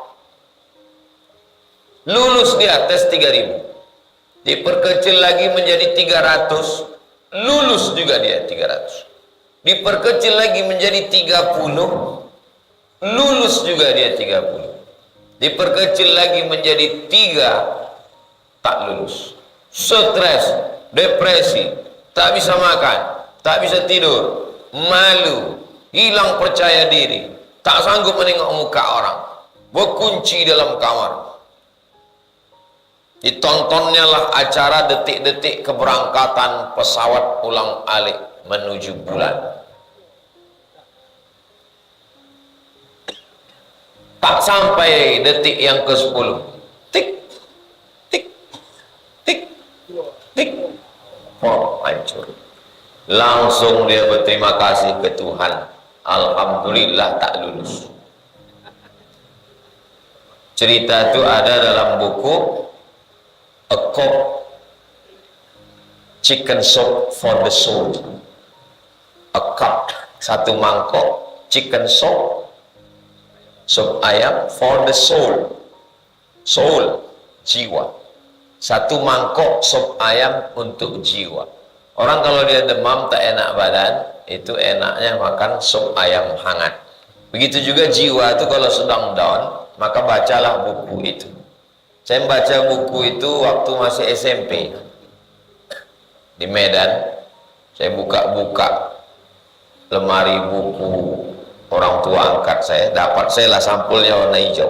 Lulus dia tes 3.000, diperkecil lagi menjadi 300, lulus juga dia 300, diperkecil lagi menjadi 30, lulus juga dia 30, diperkecil lagi menjadi 3, tak lulus. Stres, depresi, tak bisa makan, tak bisa tidur, malu, hilang percaya diri, tak sanggup menengok muka orang, berkunci dalam kamar. Ditontonnya lah acara detik-detik keberangkatan pesawat ulang-alik menuju bulan. Tak sampai detik yang ke-10, tik, tik, tik, tik, oh, hancur. Langsung dia berterima kasih ke Tuhan, alhamdulillah tak lulus. Cerita itu ada dalam buku A Cup Chicken Soup for the Soul. A cup, satu mangkok chicken soup, sup ayam, for the soul, soul, jiwa. Satu mangkok sup ayam untuk jiwa. Orang kalau dia demam tak enak badan, itu enaknya makan sup ayam hangat. Begitu juga jiwa itu kalau sedang down, maka bacalah buku itu. Saya baca buku itu waktu masih SMP di Medan. Saya buka-buka lemari buku orang tua angkat saya, dapat saya lah sampulnya warna hijau.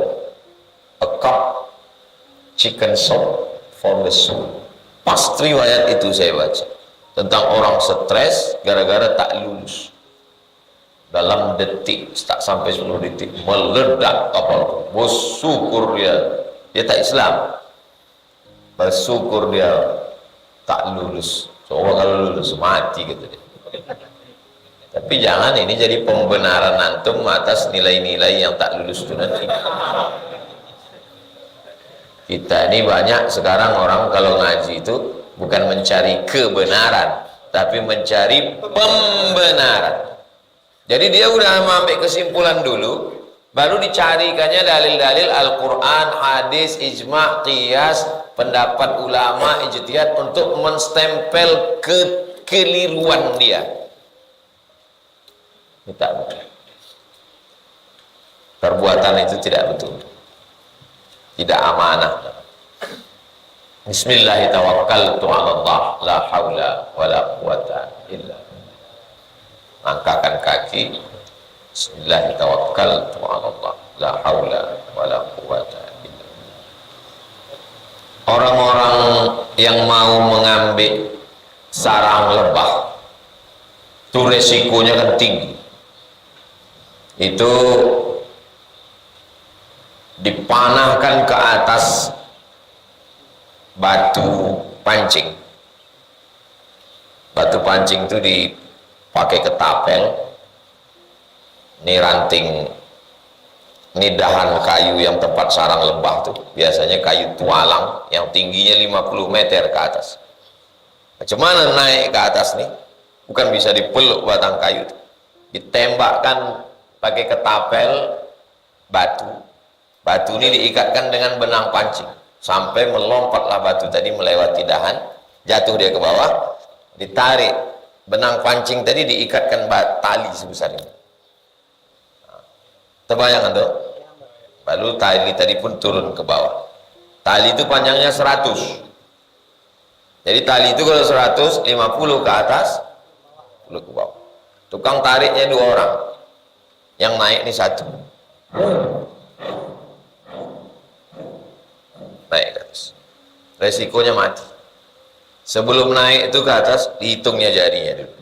A Cup Chicken Soup for the Soul. Pas riwayat itu saya baca tentang orang stres gara-gara tak lulus. Dalam detik, tak sampai 10 detik meledak kapal. Bersyukur dia tak Islam, bersyukur dia tak lulus. Coba kalau lulus mati gitu dia. Tapi jangan ini jadi pembenaran antum atas nilai-nilai yang tak lulus itu nanti. Kita ini banyak sekarang orang kalau ngaji itu bukan mencari kebenaran, tapi mencari pembenaran. Jadi dia udah ambil kesimpulan dulu, baru dicarikannya dalil-dalil Al-Quran, hadis, ijma', qiyas, pendapat ulama, ijtihad untuk menstempel kekeliruan dia. Tidak betul. Perbuatan itu tidak betul, tidak amanah. Bismillahirrahmanirrahim. La haula wala quwata illa billah. Angkatkan kaki. Bismillahirrahmanirrahim. La haula wala quwata illa billah. Orang-orang yang mau mengambil sarang lebah itu resikonya kan tinggi. Itu dipanahkan ke atas batu pancing. Batu pancing itu dipakai ketapel. Ini ranting, ini dahan kayu yang tempat sarang lebah tuh biasanya kayu tualang yang tingginya 50 meter ke atas. Macam mana naik ke atas nih? Bukan bisa dipeluk batang kayu tuh. Ditembakkan pakai ketapel batu. Batu ini diikatkan dengan benang pancing sampai melompatlah batu tadi melewati dahan, jatuh dia ke bawah, ditarik benang pancing tadi diikatkan tali sebesar ini. Terbayang tuh? Lalu tali tadi pun turun ke bawah. Tali itu panjangnya 100. Jadi tali itu kalau 100, 50 ke atas, 10 ke bawah. Tukang tariknya 2 orang. Yang naik ini 1. Naik ke atas, resikonya mati. Sebelum naik itu ke atas dihitungnya jarinya dulu,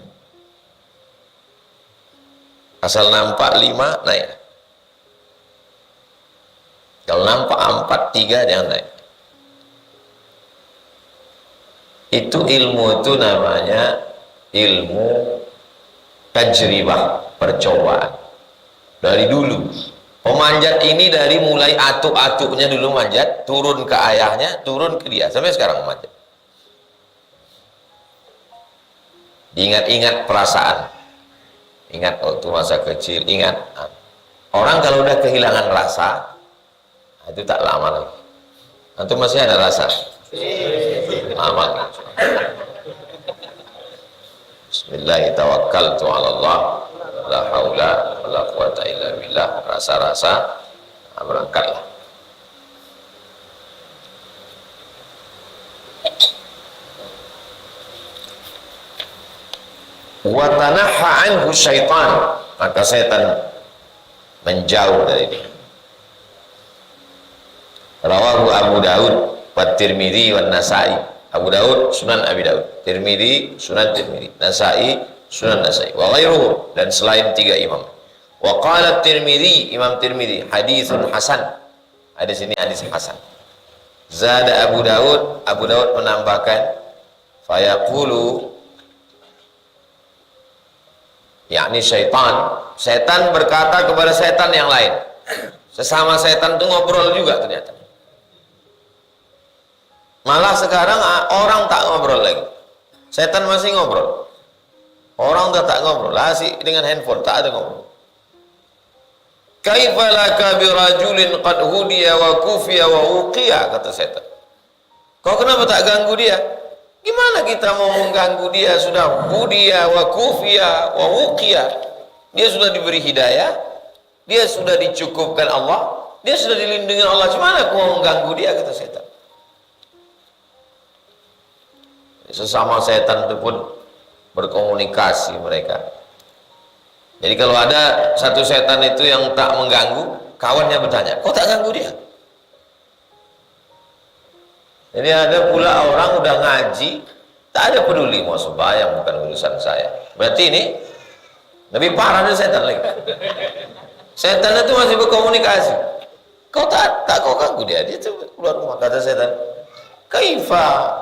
asal nampak 5 naik, kalau nampak 4, 3 jangan naik. Itu ilmu itu namanya ilmu tajribah, percobaan. Dari dulu pemanjat ini dari mulai atuk-atuknya dulu manjat, turun ke ayahnya, turun ke dia, sampai sekarang manjat. Diingat-ingat perasaan, ingat waktu masa kecil, ingat. Orang kalau udah kehilangan rasa, itu tak lama lagi. Antum masih ada rasa? Lama. Bismillahirrahmanirrahim. La haula wala quwata illa billah. Rasa-rasa berangkatlah. Wa tanaha anhu syaitan, maka setan menjauh dari dia. Rawahu Abu Daud wa Tirmidzi wa Nasa'i. Abu Daud Sunan Abi Daud, Tirmidzi Sunan Tirmidzi, Nasa'i Sunan Nasa'i wa ghairuhu, dan selain 3 imam. Wa qala Tirmidzi, Imam Tirmidzi, haditsun hasan. Hadis ini hadis hasan. Zada Abu Daud menambahkan fayaqulu, yakni setan berkata kepada setan yang lain. Sesama setan itu ngobrol juga ternyata. Malah sekarang orang tak ngobrol lagi, setan masih ngobrol. Orang udah tak ngobrol, asik dengan handphone, tak ada ngobrol. Kaifa laka bi rajulin qad hudiya wa kufiya wa uqiya, kata setan. Kau kenapa tak ganggu dia? Gimana kita mau mengganggu dia? Sudah hudiya wa kufiya wa uqiya. Dia sudah diberi hidayah, dia sudah dicukupkan Allah, dia sudah dilindungi Allah. Gimana aku mau mengganggu dia, kata setan. Sesama setan itu pun berkomunikasi mereka. Jadi kalau ada satu setan itu yang tak mengganggu, kawannya bertanya, kok tak ganggu dia? Jadi ada pula orang udah ngaji, tak ada peduli, mau sembahyang bukan urusan saya. Berarti ini lebih parah dari setan lagi. Setan itu masih berkomunikasi. Kau tak kau ganggu dia, dia tuh keluar rumah, kata setan. Kaifa,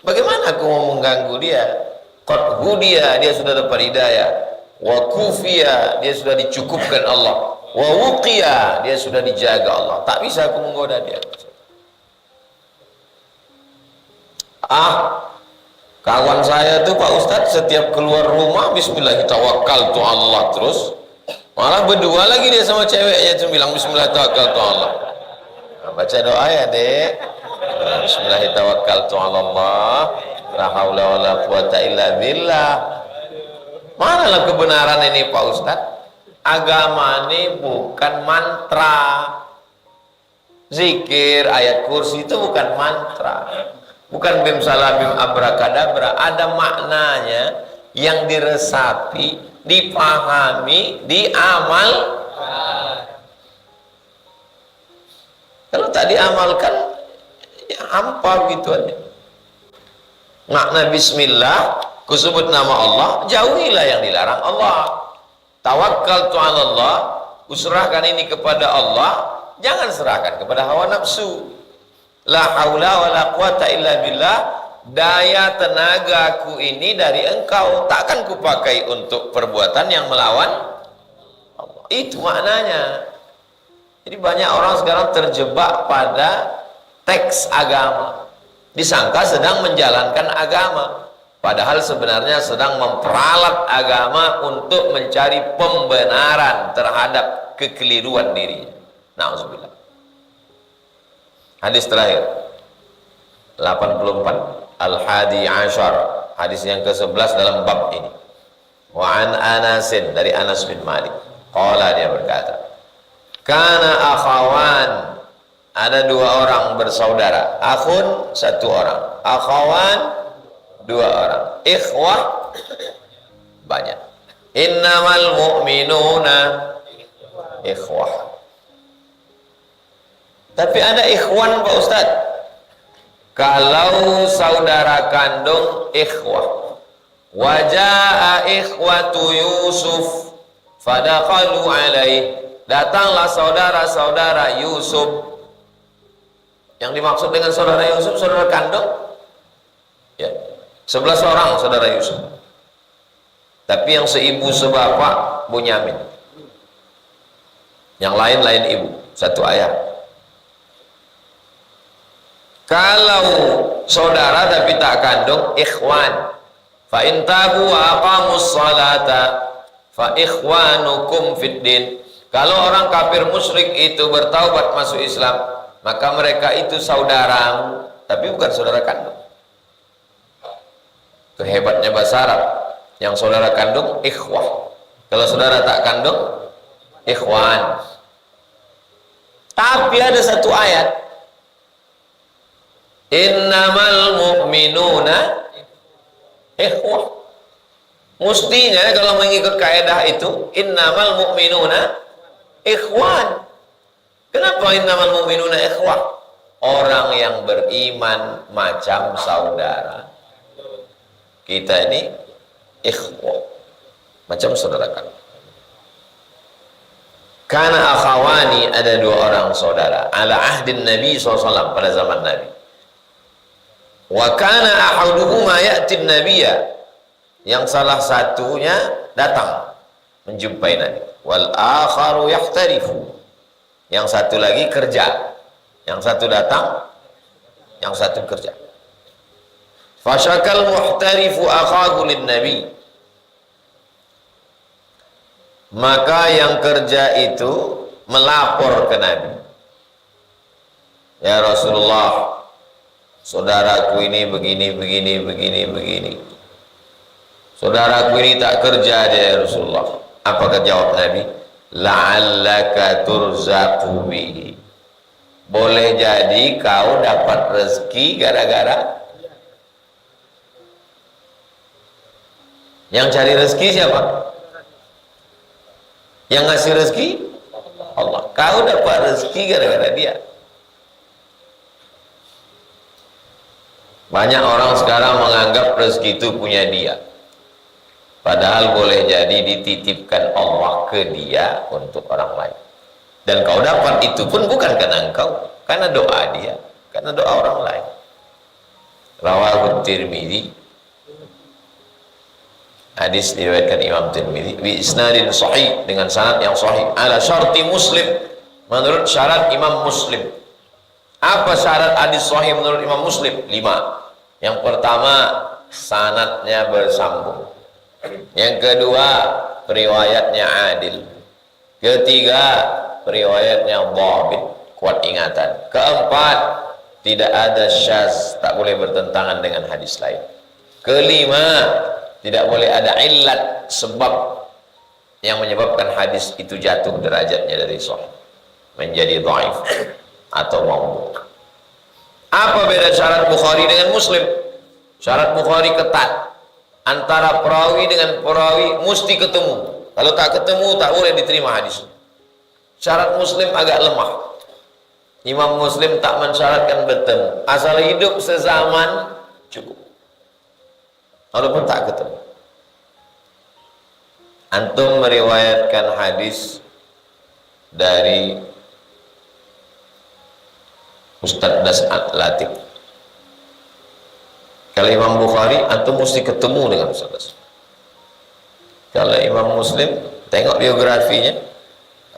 bagaimana aku mau mengganggu dia? Qad hudiya, dia sudah dapat hidayah. Wa kufiya, dia sudah dicukupkan Allah. Wa wuqiya, dia sudah dijaga Allah. Tak bisa aku menggoda dia. Kawan saya tuh Pak Ustadz setiap keluar rumah Bismillahirrahmanirrahim Allah terus, malah berdua lagi dia sama ceweknya tuh bilang Bismillahirrahmanirrahim. Nah, baca doa ya dek. Bismillahirrahmanirrahim. La haula wala quwata illa billah. Manalah kebenaran ini Pak Ustadz? Agama ini bukan mantra. Zikir, ayat kursi itu bukan mantra, bukan bim salabim abrakadabra. Ada maknanya yang diresapi, dipahami, diamal. Kalau tak diamalkan ya hampa gitu aja. Makna bismillah, kusebut nama Allah, jauhilah yang dilarang Allah. Tawakkaltu 'ala Allah, userahkan ini kepada Allah. Jangan serahkan kepada hawa nafsu. La haula wala quwata illa billah. Daya tenagaku ini dari engkau, takkan kupakai untuk perbuatan yang melawan Allah. Itu maknanya. Jadi banyak orang sekarang terjebak pada teks agama, disangka sedang menjalankan agama, padahal sebenarnya sedang memperalat agama untuk mencari pembenaran terhadap kekeliruan dirinya. Na'udzubillah. Hadis terakhir 84 Al-Hadi Ashar, hadis yang ke-11 dalam bab ini. Wa an Anasin, dari Anas bin Malik, qala, dia berkata, kana akhawan, ada dua orang bersaudara. Akhun, satu orang. Akhawan, dua orang. Ikhwah, banyak. Innamal mu'minuna ikhwah. Tapi ada ikhwan Pak Ustaz. Kalau saudara kandung ikhwah, waja'a ikhwatu Yusuf fadakhalu alaih, datanglah saudara-saudara Yusuf. Yang dimaksud dengan saudara Yusuf, saudara kandung ya, 11 orang saudara Yusuf, tapi yang seibu sebapak Bunyamin, yang lain-lain ibu, satu ayah. Kalau saudara tapi tak kandung, ikhwan. Fa in tabu wa aqamus salata fa ikhwanukum fid din. Kalau orang kafir musyrik itu bertaubat masuk Islam, maka mereka itu saudara, tapi bukan saudara kandung. Kehebatnya bahasa Arab. Yang saudara kandung ikhwah. Kalau saudara tak kandung, ikhwan. Tapi ada satu ayat, innamal mu'minuna ikhwah. Mestinya kalau mengikut kaidah itu innamal mu'minuna ikhwan. Kenapa innamal mu'minuna ikhwah? Orang yang beriman macam saudara. Kita ini ikhwah, macam saudara kan. Karena akhawani, ada dua orang saudara, ala ahdin Nabi SAW, pada zaman Nabi. Wa kana ahaduhuma ya'tin nabiyya, yang salah satunya datang menjumpai Nabi, wal akharu yahtarifu, yang satu lagi kerja, yang satu datang, yang satu kerja. Fasyakal muhtarifu akhahu lin nabi, maka yang kerja itu melapor ke Nabi, ya Rasulullah, saudaraku ini begini, saudaraku ini tak kerja dia, ya Rasulullah. Apa jawab Nabi? La'allaka turzaqu bihi, boleh jadi kau dapat rezeki gara-gara. Yang cari rezeki siapa? Yang ngasih rezeki Allah. Kau dapat rezeki gara-gara dia. Banyak orang sekarang menganggap rezeki itu punya dia, padahal boleh jadi dititipkan Allah ke dia untuk orang lain. Dan kau dapat itu pun bukan karena engkau, karena doa dia, karena doa orang lain. Rawahu Tirmidzi, hadis diriwayatkan Imam Tirmidzi bi isnadin sahih, dengan sanad yang sahih, ala syarti Muslim, menurut syarat Imam Muslim. Apa syarat hadis sahih menurut Imam Muslim? 5. Yang pertama, sanadnya bersambung. Yang kedua, riwayatnya adil. Ketiga, riwayatnya dhabit, kuat ingatan. Keempat, tidak ada syaz, tak boleh bertentangan dengan hadis lain. Kelima, tidak boleh ada illat, sebab yang menyebabkan hadis itu jatuh derajatnya dari sahih menjadi dhaif atau maudhu'. Apa beda syarat Bukhari dengan Muslim? Syarat Bukhari ketat. Antara perawi dengan perawi mesti ketemu. Kalau tak ketemu, tak boleh diterima hadis. Syarat Muslim agak lemah. Imam Muslim tak mensyaratkan bertemu. Asal hidup sezaman, cukup. Walaupun tak ketemu. Antum meriwayatkan hadis dari Ustadz Das'ad Latif. Kalau Imam Bukhari, antum mesti ketemu dengan Ustadz. Kalau Imam Muslim, tengok biografinya,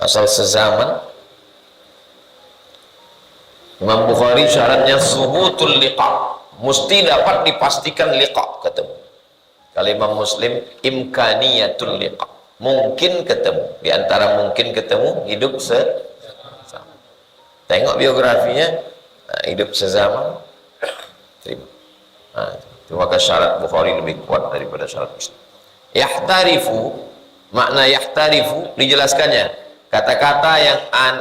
asal sezaman. Imam Bukhari syaratnya subutul liqa, mesti dapat dipastikan liqa, ketemu. Kalau Imam Muslim, imkaniyatul liqa, mungkin ketemu. Di antara mungkin ketemu, hidup sezaman. Tengok biografinya, hidup sezaman, terima. Maka syarat Bukhari lebih kuat daripada syarat Muslim. Yahtarifu, makna yahtarifu dijelaskannya. Kata-kata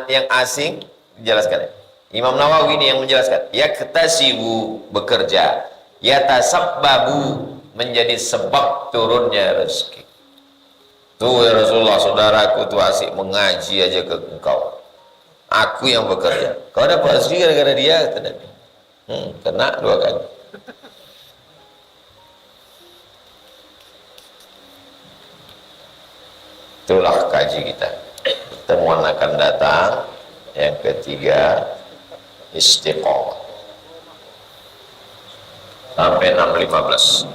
yang asing dijelaskannya. Imam Nawawi ini yang menjelaskan. Yaktasibu, bekerja. Yatasabbabu, menjadi sebab turunnya rezeki. Tuh ya Rasulullah, saudaraku tuh asik mengaji aja ke engkau. Aku yang bekerja. Kau dapat rezeki gara-gara dia, kata Nabi. Kena 2 kali. Itulah kaji kita. Pertemuan akan datang. Yang ketiga, istiqomah. Sampai 6.15.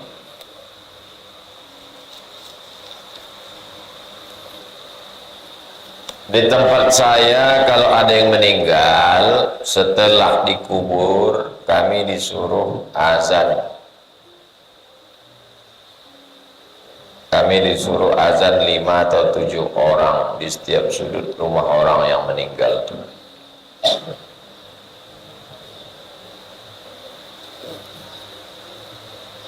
Di tempat saya, kalau ada yang meninggal, setelah dikubur, kami disuruh azan. Kami disuruh azan 5 atau 7 orang di setiap sudut rumah orang yang meninggal.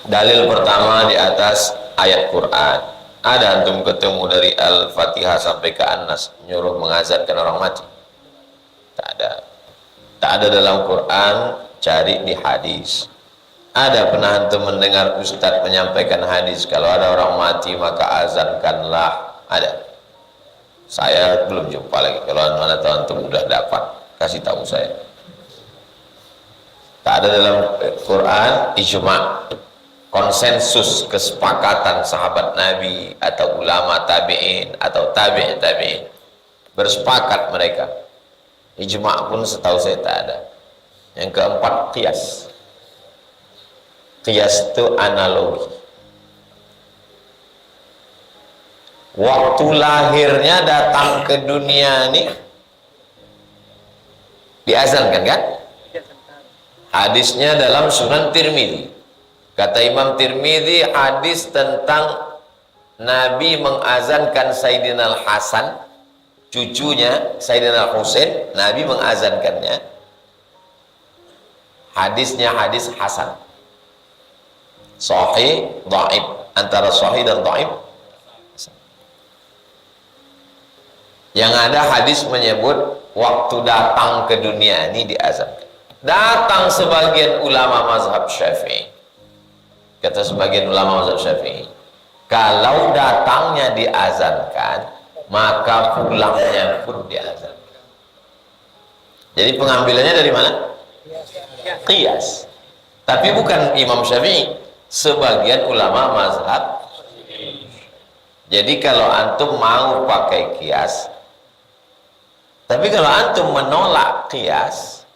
Dalil pertama di atas ayat Quran. Ada antum ketemu dari Al-Fatihah sampai ke An-Nas nyuruh mengazankan orang mati? Tak ada. Tak ada dalam Quran, cari di hadis. Ada pernah antum mendengar Ustadz menyampaikan hadis, kalau ada orang mati maka azankanlah? Ada? Saya belum jumpa lagi. Kalau mana tahu antum sudah dapat, kasih tahu saya. Tak ada dalam Quran ijma', konsensus, kesepakatan sahabat Nabi atau ulama tabi'in atau tabi'in tabi'in, bersepakat mereka. Ijma' pun setahu saya tak ada. Yang keempat, qiyas. Qiyas itu analogi. Waktu lahirnya datang ke dunia ini diazankan kan? Hadisnya dalam Sunan Tirmidzi. Kata Imam Tirmidzi, hadis tentang Nabi mengazankan Sayyidina Al-Hasan, cucunya Sayyidina Al-Husain, Nabi mengazankannya. Hadisnya hadis hasan. Sahih, dhaif, antara sahih dan dhaif. Yang ada hadis menyebut waktu datang ke dunia ini diazankan. Datang sebagian ulama mazhab Syafi'i. Kata sebagian ulama mazhab Syafi'i, kalau datangnya diazankan, maka pulangnya pun diazankan. Jadi pengambilannya dari mana? Qiyas. Tapi bukan Imam Syafi'i, sebagian ulama mazhab. Jadi kalau antum mau pakai qiyas, tapi kalau antum menolak qiyas,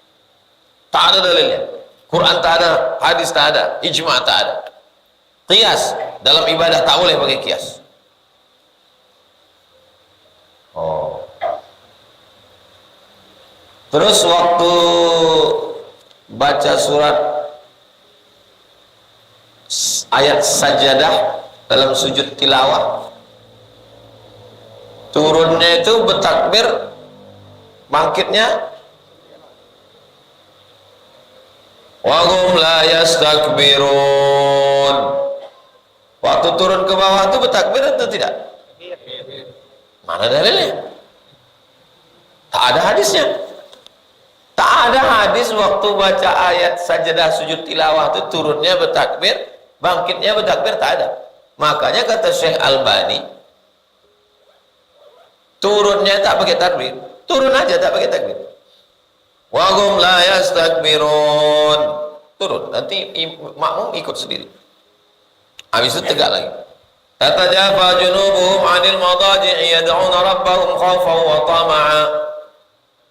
tak ada dalilnya. Quran tak ada, hadis tak ada, ijma' tak ada. Qiyas dalam ibadah tak boleh pakai qiyas. Oh. Terus waktu baca surat ayat sajadah dalam sujud tilawah, turunnya itu bertakbir, bangkitnya wa hum la yastakbirun. Waktu turun ke bawah itu bertakbir atau tidak? Mana dalilnya? Tak ada hadisnya. Tak ada hadis waktu baca ayat sajadah sujud tilawah itu turunnya bertakbir, bangkitnya bertakbir, tak ada. Makanya kata Syekh Albani, turunnya tak pakai takbir, turun aja tak pakai takbir. Wa hum la yastakbirun, turun, nanti makmum ikut sendiri. Habis itu tegak lagi. Tatajafa junubuhum 'anil madaji'i yad'una rabbahum khaufan wa tama'a.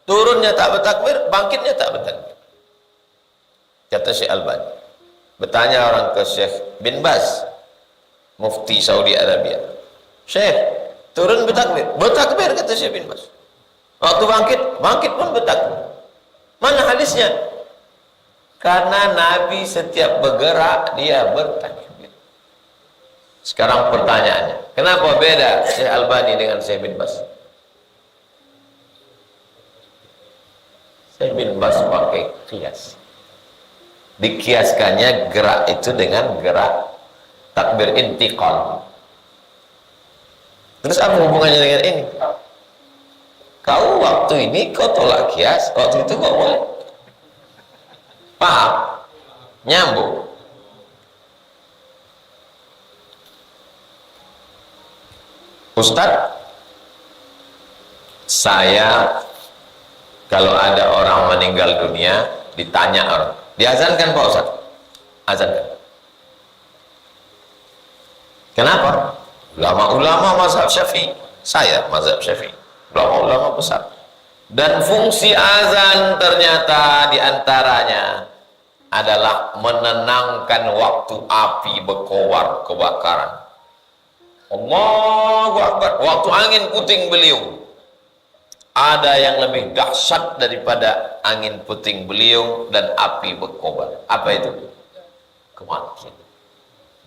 Turunnya tak bertakbir, bangkitnya tak bertakbir. Kata Syekh Albani. Bertanya orang ke Syekh bin Baz, mufti Saudi Arabia. Syekh, turun bertakbir? Bertakbir, kata Syekh bin Baz. Waktu bangkit, bangkit pun bertakbir. Mana hadisnya? Karena Nabi setiap bergerak dia bertakbir. Sekarang pertanyaannya, kenapa beda Syekh Albani dengan Syekh bin Baz? Syekh bin Baz pakai kias. Dikiaskannya gerak itu dengan gerak takbir intiqal. Terus apa hubungannya dengan ini? Kau waktu ini kau tolak kias, waktu itu kau boleh. Paham? Nyambung. Ustadz, saya kalau ada orang meninggal dunia, ditanya orang, diazankan Pak Ustadz? Azankan. Kenapa? Ulama-ulama mazhab Syafi'i, saya mazhab Syafi'i, ulama-ulama besar. Dan fungsi azan ternyata diantaranya adalah menenangkan waktu api berkobar kebakaran. Allahu Akbar. Waktu angin puting beliung, ada yang lebih dahsyat daripada angin puting beliung dan api berkobar. Apa itu? Kematian.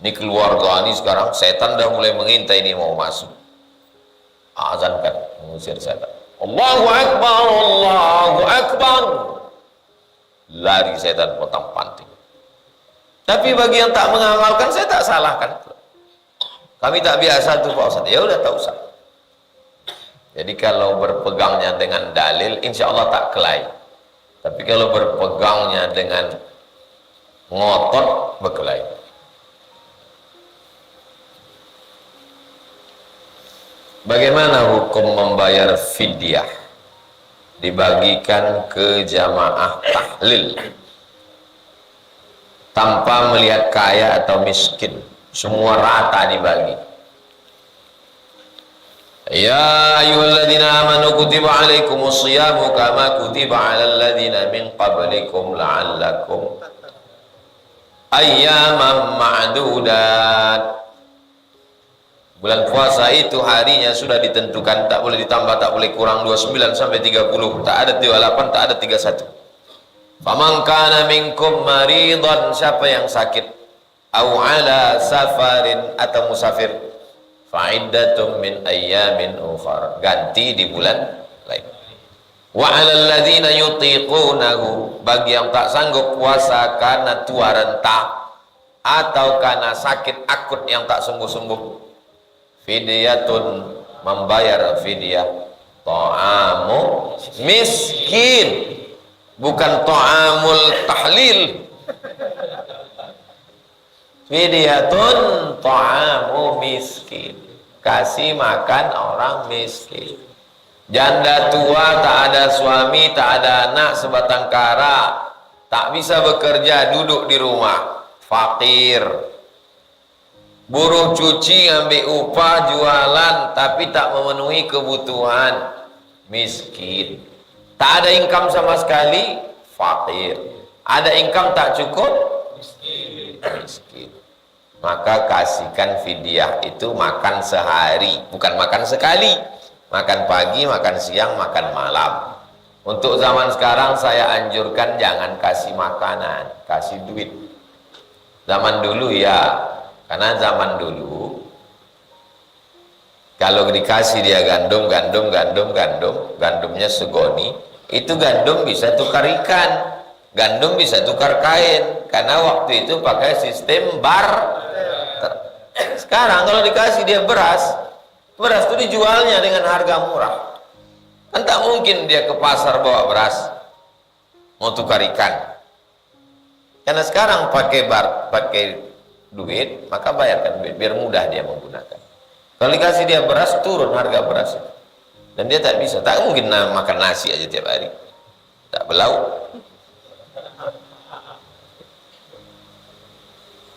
Ini keluarga ini sekarang setan dah mulai mengintai, ini mau masuk. Azankan, mengusir setan. Allahu Akbar, Allahu Akbar. Lari setan potong panting. Tapi bagi yang tak mengamalkan, saya tak salahkan. Kami tak biasa tuh Pak Ustaz. Ya udah, tak usah. Jadi kalau berpegangnya dengan dalil, insya Allah tak kelahi. Tapi kalau berpegangnya dengan ngotot, berkelahi. Bagaimana hukum membayar fidyah? Dibagikan ke jamaah tahlil tanpa melihat kaya atau miskin, semua rata dibagi. Ya ayyuhalladzina amanu kutiba alaikumus shiyamu kama kutiba alal ladzina min qablikum la'allakum ayyaman ma'dudat. Bulan puasa itu harinya sudah ditentukan, tak boleh ditambah, tak boleh kurang, 29 sampai 30, tak ada 28, tak ada 31. Faman kana minkum maridan, siapa yang sakit, au ala safarin, atau musafir, fa'iddatum min ayyamin ukhra, ganti di bulan lain. Wa 'alal ladzina yutiqunahu, bagi yang tak sanggup puasa karena tua renta atau karena sakit akut yang tak sembuh-sembuh, fidyatun, membayar fidyah, ta'amu miskin, bukan ta'amul tahlil. Fidyatun ta'amu miskin, kasih makan orang miskin. Janda tua, tak ada suami, tak ada anak, sebatang kara, tak bisa bekerja, duduk di rumah, fakir. Buruh cuci, ambil upah, jualan, tapi tak memenuhi kebutuhan, miskin. Tak ada income sama sekali, fakir. Ada income tak cukup, miskin. Maka kasihkan fidyah itu makan sehari, bukan makan sekali. Makan pagi, makan siang, makan malam. Untuk zaman sekarang saya anjurkan jangan kasih makanan, kasih duit. Zaman dulu ya Karena zaman dulu kalau dikasih dia gandumnya segoni, itu gandum bisa tukar ikan, gandum bisa tukar kain, karena waktu itu pakai sistem barter. Sekarang kalau dikasih dia beras itu dijualnya dengan harga murah. Kan tak mungkin dia ke pasar bawa beras mau tukar ikan. Karena sekarang pakai duit, maka bayarkan duit biar mudah dia menggunakan. Kalau dikasih dia beras, turun harga beras. Dan dia tak mungkin makan nasi aja tiap hari. Tak belau.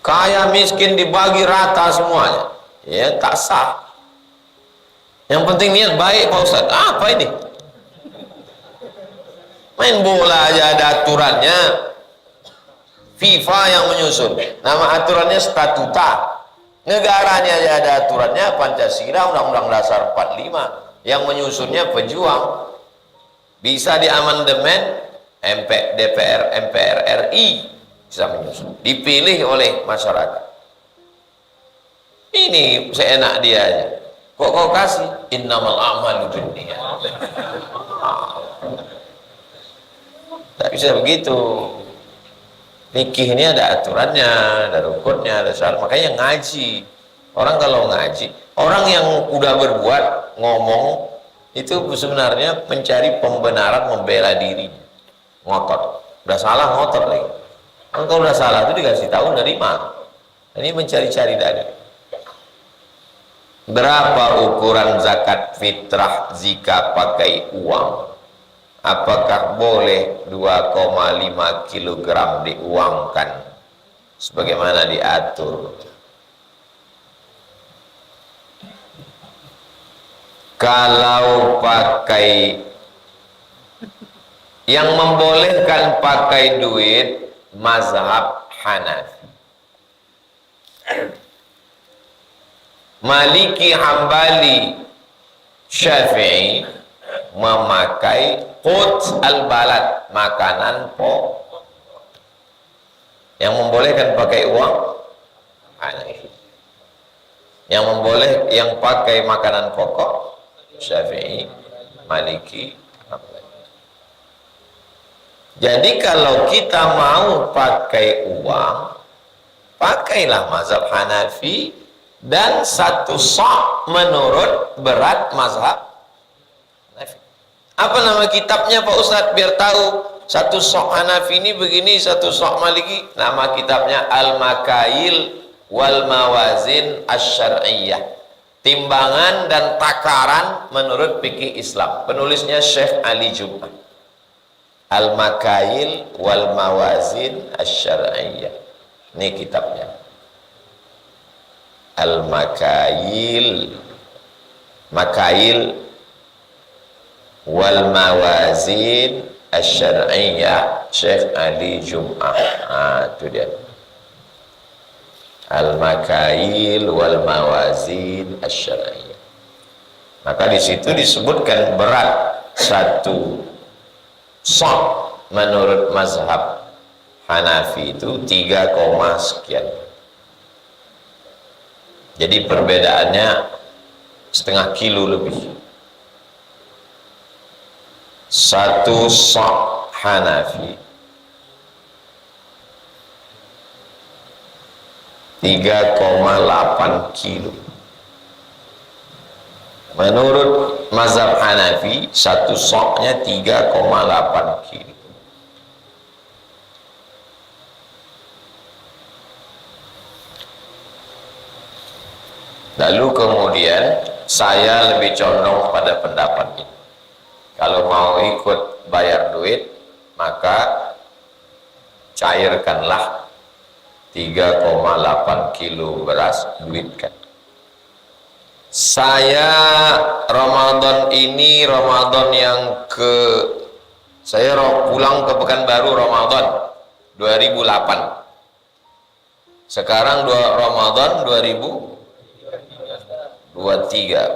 Kaya miskin dibagi rata semuanya. Ya, tak sah. Yang penting niat baik Pak Ustaz. Apa ini? Main bola aja ada aturannya. FIFA yang menyusun. Nama aturannya statuta. Negaranya aja ada aturannya, Pancasila, Undang-Undang Dasar 45. Yang menyusunnya pejuang. Bisa diamandemen DPR, MPR RI bisa menyusun. Dipilih oleh masyarakat. Ini seenak dia aja. Kok kau kasih? Innamal a'malu binniyat. Tak bisa begitu. Nikih ini ada aturannya, ada rukunnya, ada syarat. Makanya ngaji. Orang kalau ngaji, orang yang udah berbuat, ngomong, itu sebenarnya mencari pembenaran, membela diri. Ngotot. Udah salah, ngotot lagi. Kalau udah salah itu dikasih tahu, nerima. Ini mencari-cari dalil. Berapa ukuran zakat fitrah jika pakai uang? Apakah boleh 2,5 kg diuangkan sebagaimana diatur? Kalau pakai, yang membolehkan pakai duit mazhab Hanafi, Maliki, Hambali, Syafi'i memakai qut al-balad, makanan pokok. Yang membolehkan pakai uang Hanafi. Yang pakai makanan pokok Syafi'i, Maliki, Hambali. Jadi kalau kita mau pakai uang, pakailah mazhab Hanafi dan satu sa' menurut berat mazhab Hanafi. Apa nama kitabnya Pak Ustadz biar tahu satu sa' Hanafi ini begini, satu sa' Maliki? Nama kitabnya Al-Makail wal Mawazin Asy-Syar'iyyah, timbangan dan takaran menurut fikih Islam. Penulisnya Syekh Ali Jum'ah. Al-Makail wal Mawazin Asy-Syar'iyyah. Ini kitabnya. Al-Makail wal Mawazin Asy-Syar'iyyah, Syekh Ali Jum'ah. Itu dia. Al-Makail wal Mawazin Asy-Syar'iyyah. Maka di situ disebutkan berat satu sa' menurut mazhab Hanafi itu 3, sekian. Jadi perbedaannya setengah kilo lebih. Satu sa' Hanafi 3,8 kilo. Menurut mazhab Hanafi, satu sa'-nya 3,8 kilo. Lalu kemudian saya lebih condong pada pendapat ini. Kalau mau ikut bayar duit, maka cairkanlah 3,8 kilo beras, duitkan. Saya Ramadan ini Ramadan yang saya pulang ke Pekanbaru Ramadan 2008. Sekarang Ramadan 2023,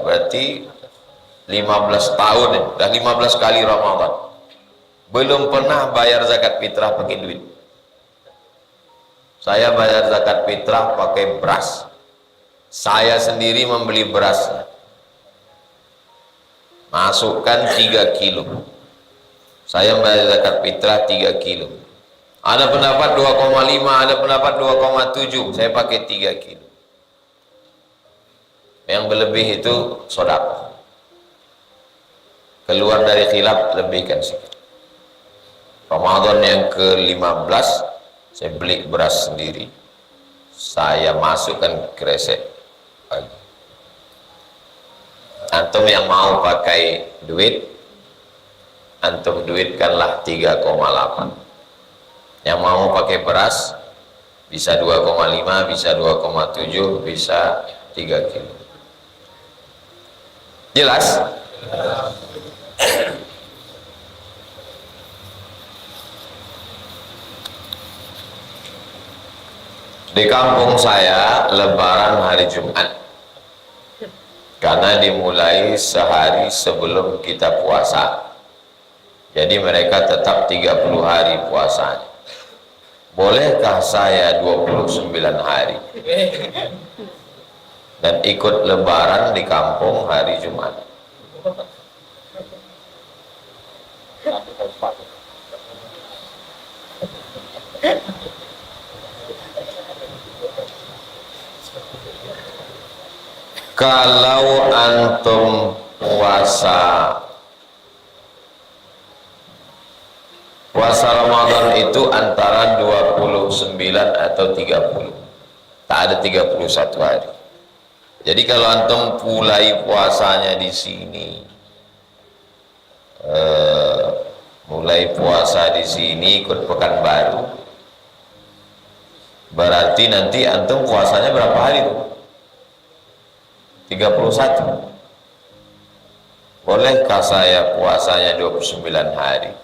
berarti 15 tahun, dah 15 kali Ramadan. Belum pernah bayar zakat fitrah pakai duit. Saya bayar zakat fitrah pakai beras. Saya sendiri membeli berasnya. Masukkan 3 kilo. Saya bayar zakat fitrah 3 kilo. Ada pendapat 2,5, ada pendapat 2,7. Saya pakai 3 kilo. Yang berlebih itu sedekah. Keluar dari khilaf, lebihkan sedikit. Ramadan yang ke-15 saya beli beras sendiri, saya masukkan kresek pagi. Antum yang mau pakai duit, antum duitkanlah 3,8. Yang mau pakai beras bisa 2,5, bisa 2,7, bisa 3 kilo. Jelas? Di kampung saya lebaran hari Jumat, karena dimulai sehari sebelum kita puasa, jadi mereka tetap 30 hari puasanya. Bolehkah saya 29 hari dan ikut lebaran di kampung hari Jumat? Kalau antum puasa Ramadan itu antara 29 atau 30, tak ada 31 hari. Jadi kalau antum mulai puasanya di sini, mulai puasa di sini ikut pekan baru, berarti nanti antum puasanya berapa hari tuh? 31. Bolehkah saya puasanya 29 hari?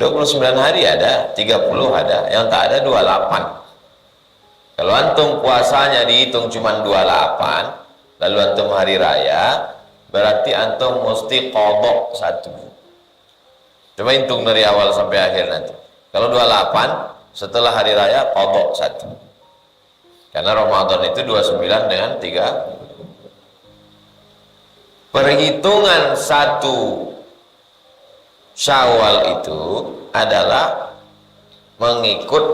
29 hari ada, 30 ada, yang tak ada 28. Kalau antum puasanya dihitung cuma 28, lalu antum hari raya, berarti antum mesti qadha 1. Coba hitung dari awal sampai akhir nanti. Kalau 28, setelah hari raya qadha 1. Karena Ramadan itu 29 dengan 3. Perhitungan 1 Syawal itu adalah mengikut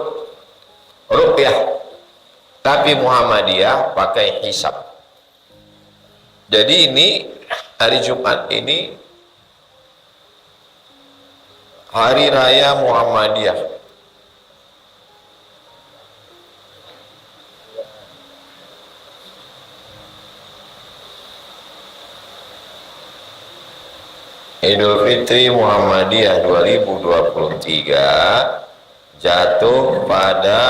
ruqyah, tapi Muhammadiyah pakai hisab. Jadi ini hari Jumat ini hari raya Muhammadiyah. Idul Fitri Muhammadiyah 2023 jatuh pada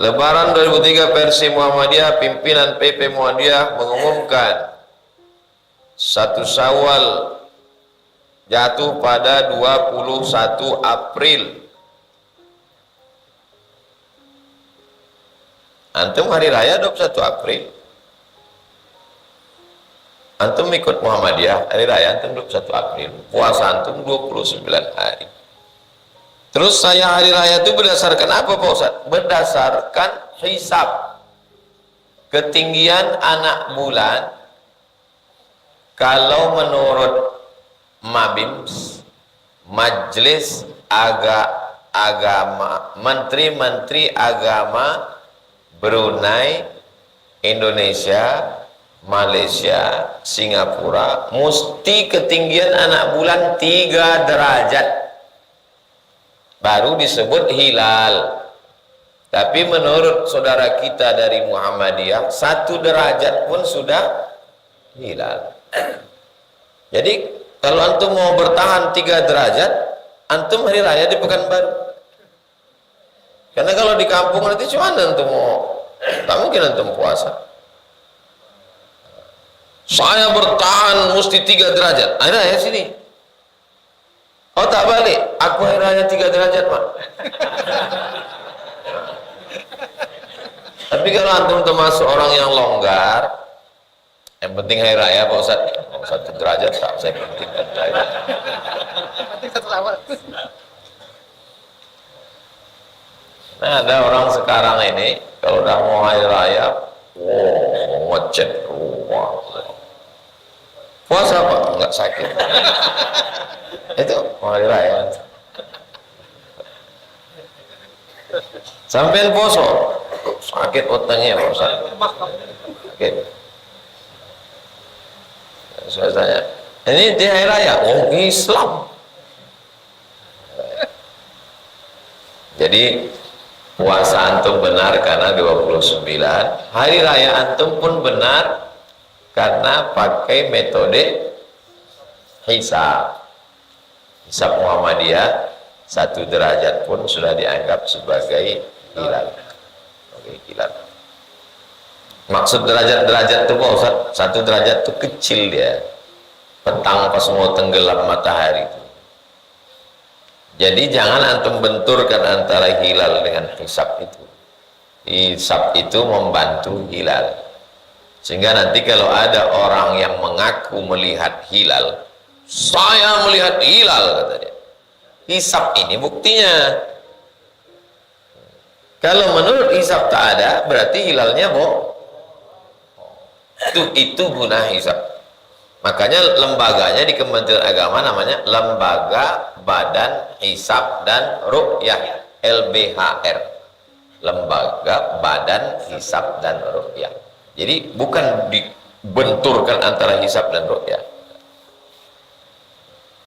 Lebaran 2003 versi Muhammadiyah. Pimpinan PP Muhammadiyah mengumumkan 1 Syawal jatuh pada 21 April. Antum hari raya 21 April. Antum ikut Muhammadiyah, hari raya antum 21 April, puasa antum 29 hari. Terus saya hari raya itu berdasarkan apa Pak Ustaz? Berdasarkan hisab. Ketinggian anak bulan, kalau menurut MABIMS, Majelis Agama, Menteri-Menteri Agama Brunei, Indonesia, Malaysia, Singapura, mesti ketinggian anak bulan 3 derajat baru disebut hilal. Tapi menurut saudara kita dari Muhammadiyah 1 derajat pun sudah hilal. Jadi kalau antum mau bertahan 3 derajat, antum hari raya di Pekanbaru. Karena kalau di kampung nanti cuma antum mau, tak mungkin antum puasa. Saya bertahan mesti 3 derajat. Ada ya sini. Oh tak balik. Aku hari raya 3 derajat Pak. Tapi kalau antum termasuk orang yang longgar, yang penting hari raya Pak Ustaz. 1 derajat tak, saya penting hari raya. Nah, ada orang sekarang ini kalau udah mau hari raya, ngecek rumah. Puasa apa? Enggak sakit. Itu mau hari raya. Sampai poso, sakit utangnya Pak Ustaz. Sakit. Saya tanya, ini di hari raya, Islam. Jadi puasa antum benar karena 29, hari raya antum pun benar karena pakai metode hisab. Hisab Muhammadiyah 1 derajat pun sudah dianggap sebagai hilal. Oke, hilal. Maksud derajat-derajat itu Pak Ustaz, 1 derajat itu kecil dia. Petang pas mau tenggelam matahari itu. Jadi jangan antum benturkan antara hilal dengan hisab itu. Hisab itu membantu hilal. Sehingga nanti kalau ada orang yang mengaku melihat hilal, saya melihat hilal, kata dia. Hisab ini buktinya. Kalau menurut hisab tak ada, berarti hilalnya bohong. Itu guna hisab. Makanya lembaganya di Kementerian Agama namanya Lembaga Badan Hisab dan Ruqyah, LBHR. Lembaga Badan Hisab dan Ruqyah. Jadi bukan dibenturkan antara hisab dan ruqyah.